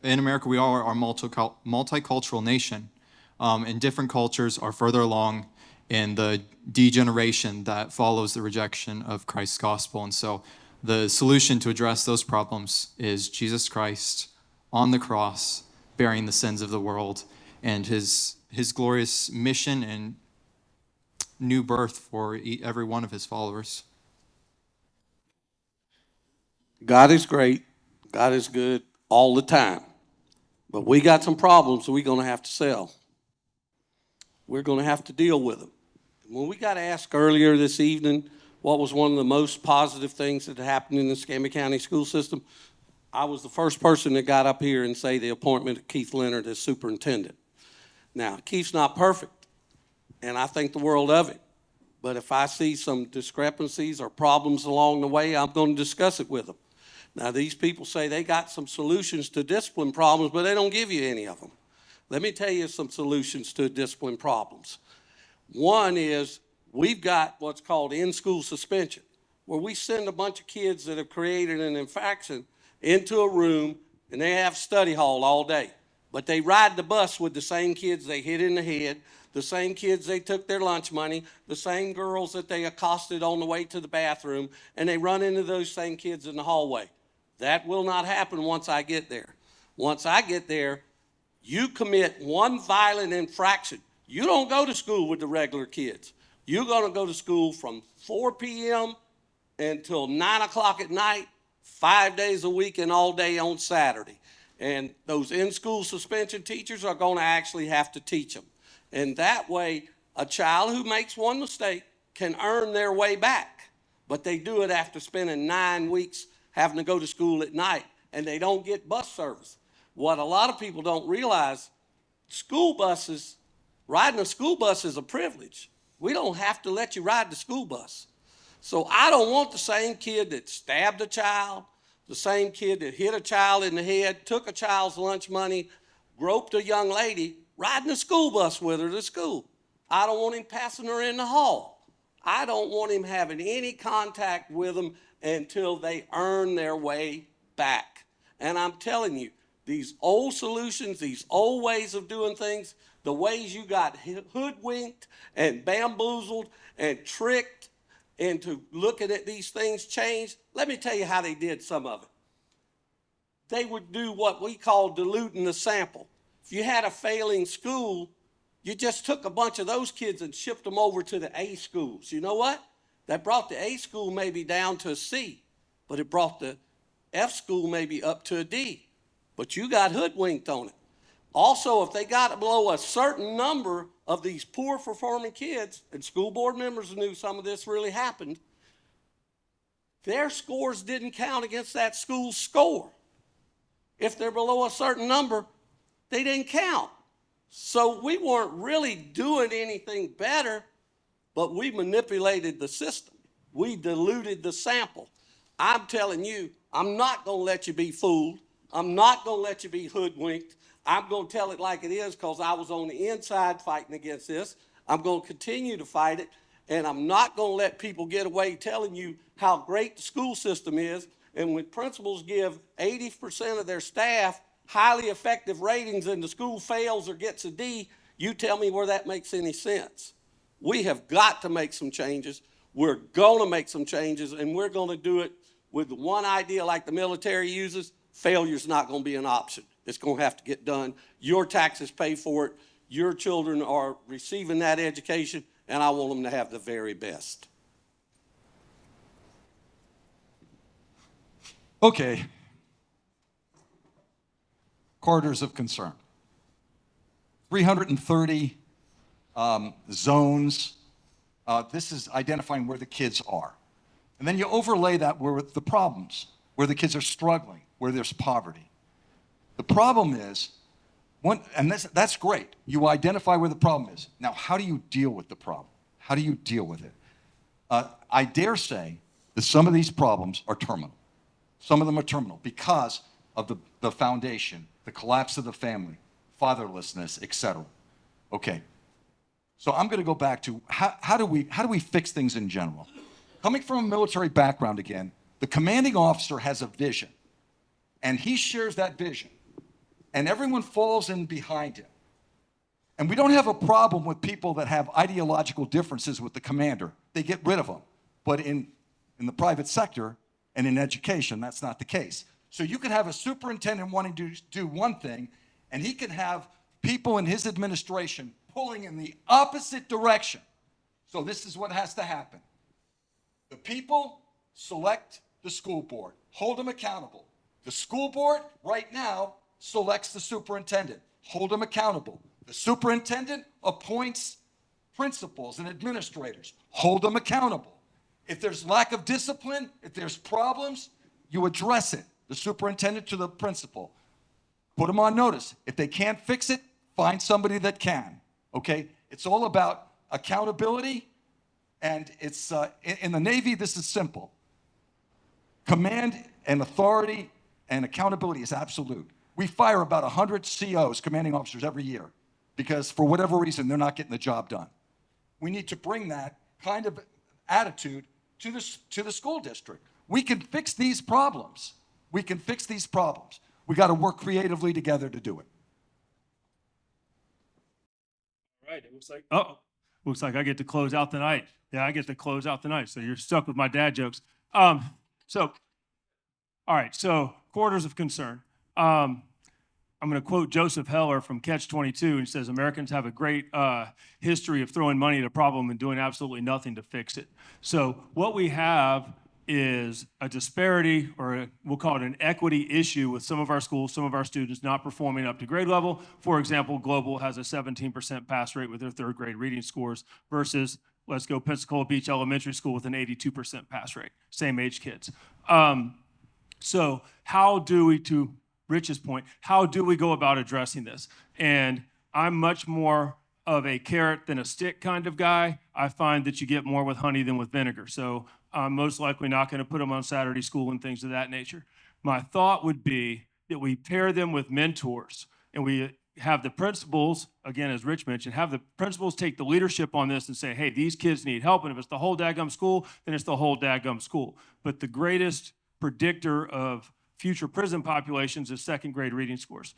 In America, we are a multicultural nation, and different cultures are further along in the degeneration that follows the rejection of Christ's gospel. And so The solution to address those problems is Jesus Christ on the cross, bearing the sins of the world, and his glorious mission and new birth for every one of his followers. God is great. God is good all the time. But we got some problems we're going to have to sell. We're going to have to deal with them. When we got asked earlier this evening what was one of the most positive things that happened in the Escambia County school system, I was the first person that got up here and say the appointment of Keith Leonard as superintendent. Now, Keith's not perfect, and I think the world of it. But if I see some discrepancies or problems along the way, I'm going to discuss it with them. Now, these people say they got some solutions to discipline problems, but they don't give you any of them. Let me tell you some solutions to discipline problems. One is we've got what's called in-school suspension, where we send a bunch of kids that have created an infraction into a room, and they have study hall all day. But they ride the bus with the same kids they hit in the head, the same kids they took their lunch money, the same girls that they accosted on the way to the bathroom, and they run into those same kids in the hallway. That will not happen once I get there. Once I get there, you commit one violent infraction. You don't go to school with the regular kids. You're going to go to school from 4 p.m. until 9 o'clock at night, 5 days a week and all day on Saturday. And those in-school suspension teachers are going to actually have to teach them. And that way, a child who makes one mistake can earn their way back. But they do it after spending 9 weeks having to go to school at night, and they don't get bus service. What a lot of people don't realize, riding a school bus is a privilege. We don't have to let you ride the school bus. So I don't want the same kid that stabbed a child, the same kid that hit a child in the head, took a child's lunch money, groped a young lady, riding a school bus with her to school. I don't want him passing her in the hall. I don't want him having any contact with them until they earn their way back. And I'm telling you, these old solutions, these old ways of doing things, the ways you got hoodwinked and bamboozled and tricked into looking at these things changed. Let me tell you how they did some of it. They would do what we call diluting the sample. If you had a failing school, you just took a bunch of those kids and shipped them over to the A schools. You know what? That brought the A school maybe down to a C, but it brought the F school maybe up to a D. But you got hoodwinked on it. Also, if they got below a certain number of these poor performing kids, and school board members knew some of this really happened, their scores didn't count against that school's score. If they're below a certain number, they didn't count. So we weren't really doing anything better, but we manipulated the system. We diluted the sample. I'm telling you, I'm not going to let you be fooled. I'm not going to let you be hoodwinked. I'm going to tell it like it is because I was on the inside fighting against this. I'm going to continue to fight it, and I'm not going to let people get away telling you how great the school system is. And when principals give 80% of their staff highly effective ratings and the school fails or gets a D, you tell me where that makes any sense. We have got to make some changes. We're going to make some changes, and we're going to do it with the one idea like the military uses: failure's not going to be an option. It's going to have to get done. Your taxes pay for it. Your children are receiving that education, and I want them to have the very best. Okay. Corridors of concern. 330 zones. This is identifying where the kids are. And then you overlay that with the problems, where the kids are struggling, where there's poverty. The problem is, that's great. You identify where the problem is. Now, how do you deal with the problem? How do you deal with it? I dare say that some of these problems are terminal. Some of them are terminal because of the foundation, the collapse of the family, fatherlessness, etc. Okay. So I'm going to go back to how do we fix things in general? Coming from a military background again, the commanding officer has a vision, and he shares that vision, and everyone falls in behind him. And we don't have a problem with people that have ideological differences with the commander. They get rid of them. But in the private sector, And in education, that's not the case. So you could have a superintendent wanting to do one thing, and he could have people in his administration pulling in the opposite direction. So this is what has to happen. The people select the school board, hold them accountable. The school board, right now, selects the superintendent, hold them accountable. The superintendent appoints principals and administrators, hold them accountable. If there's lack of discipline, if there's problems, you address it. The superintendent to the principal. Put them on notice. If they can't fix it, find somebody that can, okay? It's all about accountability, and it's, in the Navy, this is simple. Command and authority and accountability is absolute. We fire about 100 COs, commanding officers, every year because for whatever reason, they're not getting the job done. We need to bring that kind of attitude to the school district. We can fix these problems. We can fix these problems. We got to work creatively together to do it. All right, it looks like I get to close out the night. Yeah, I get to close out the night. So you're stuck with my dad jokes. All right, so quarters of concern. I'm going to quote Joseph Heller from Catch-22. He says, Americans have a great history of throwing money at a problem and doing absolutely nothing to fix it. So what we have is a disparity, or we'll call it an equity issue with some of our schools, some of our students not performing up to grade level. For example, Global has a 17% pass rate with their third grade reading scores versus, let's go, Pensacola Beach Elementary School with an 82% pass rate, same age kids. So how do we, to Rich's point, how do we go about addressing this? And I'm much more of a carrot than a stick kind of guy. I find that you get more with honey than with vinegar. So I'm most likely not going to put them on Saturday school and things of that nature. My thought would be that we pair them with mentors, and we have the principals, again, as Rich mentioned, have the principals take the leadership on this and say, hey, these kids need help. And if it's the whole daggum school, then it's the whole daggum school. But the greatest predictor of future prison populations is second grade reading scores.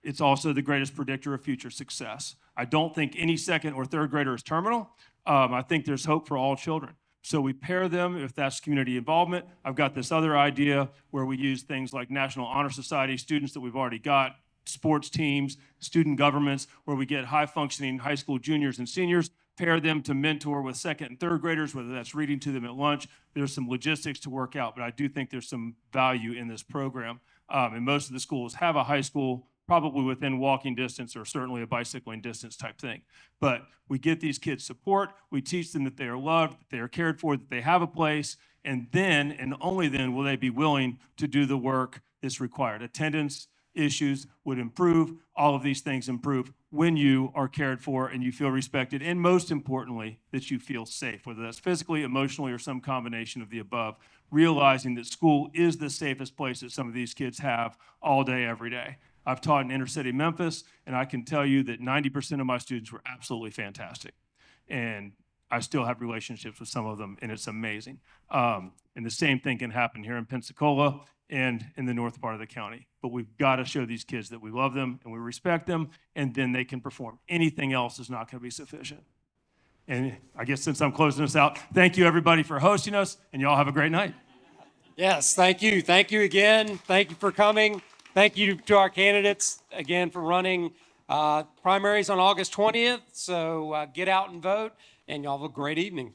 It's also the greatest predictor of future success. I don't think any second or third grader is terminal. I think there's hope for all children. So we pair them if that's community involvement. I've got this other idea where we use things like National Honor Society, students that we've already got, sports teams, student governments, where we get high-functioning high school juniors and seniors, pair them to mentor with second and third graders, whether that's reading to them at lunch. There's some logistics to work out, but I do think there's some value in this program. And most of the schools have a high school probably within walking distance or certainly a bicycling distance type thing. But we get these kids support, we teach them that they are loved, that they are cared for, that they have a place, and then, and only then, will they be willing to do the work that's required. Attendance issues would improve, all of these things improve when you are cared for and you feel respected, and most importantly, that you feel safe, whether that's physically, emotionally, or some combination of the above, realizing that school is the safest place that some of these kids have all day, every day. I've taught in inner city Memphis, and I can tell you that 90% of my students were absolutely fantastic. And I still have relationships with some of them, and it's amazing. And the same thing can happen here in Pensacola and in the north part of the county. But we've got to show these kids that we love them and we respect them, and then they can perform. Anything else is not going to be sufficient. And I guess since I'm closing this out, thank you everybody for hosting us, and y'all have a great night. Yes, thank you. Thank you again. Thank you for coming. Thank you to our candidates again for running primaries on August 20th. So get out and vote, and y'all have a great evening.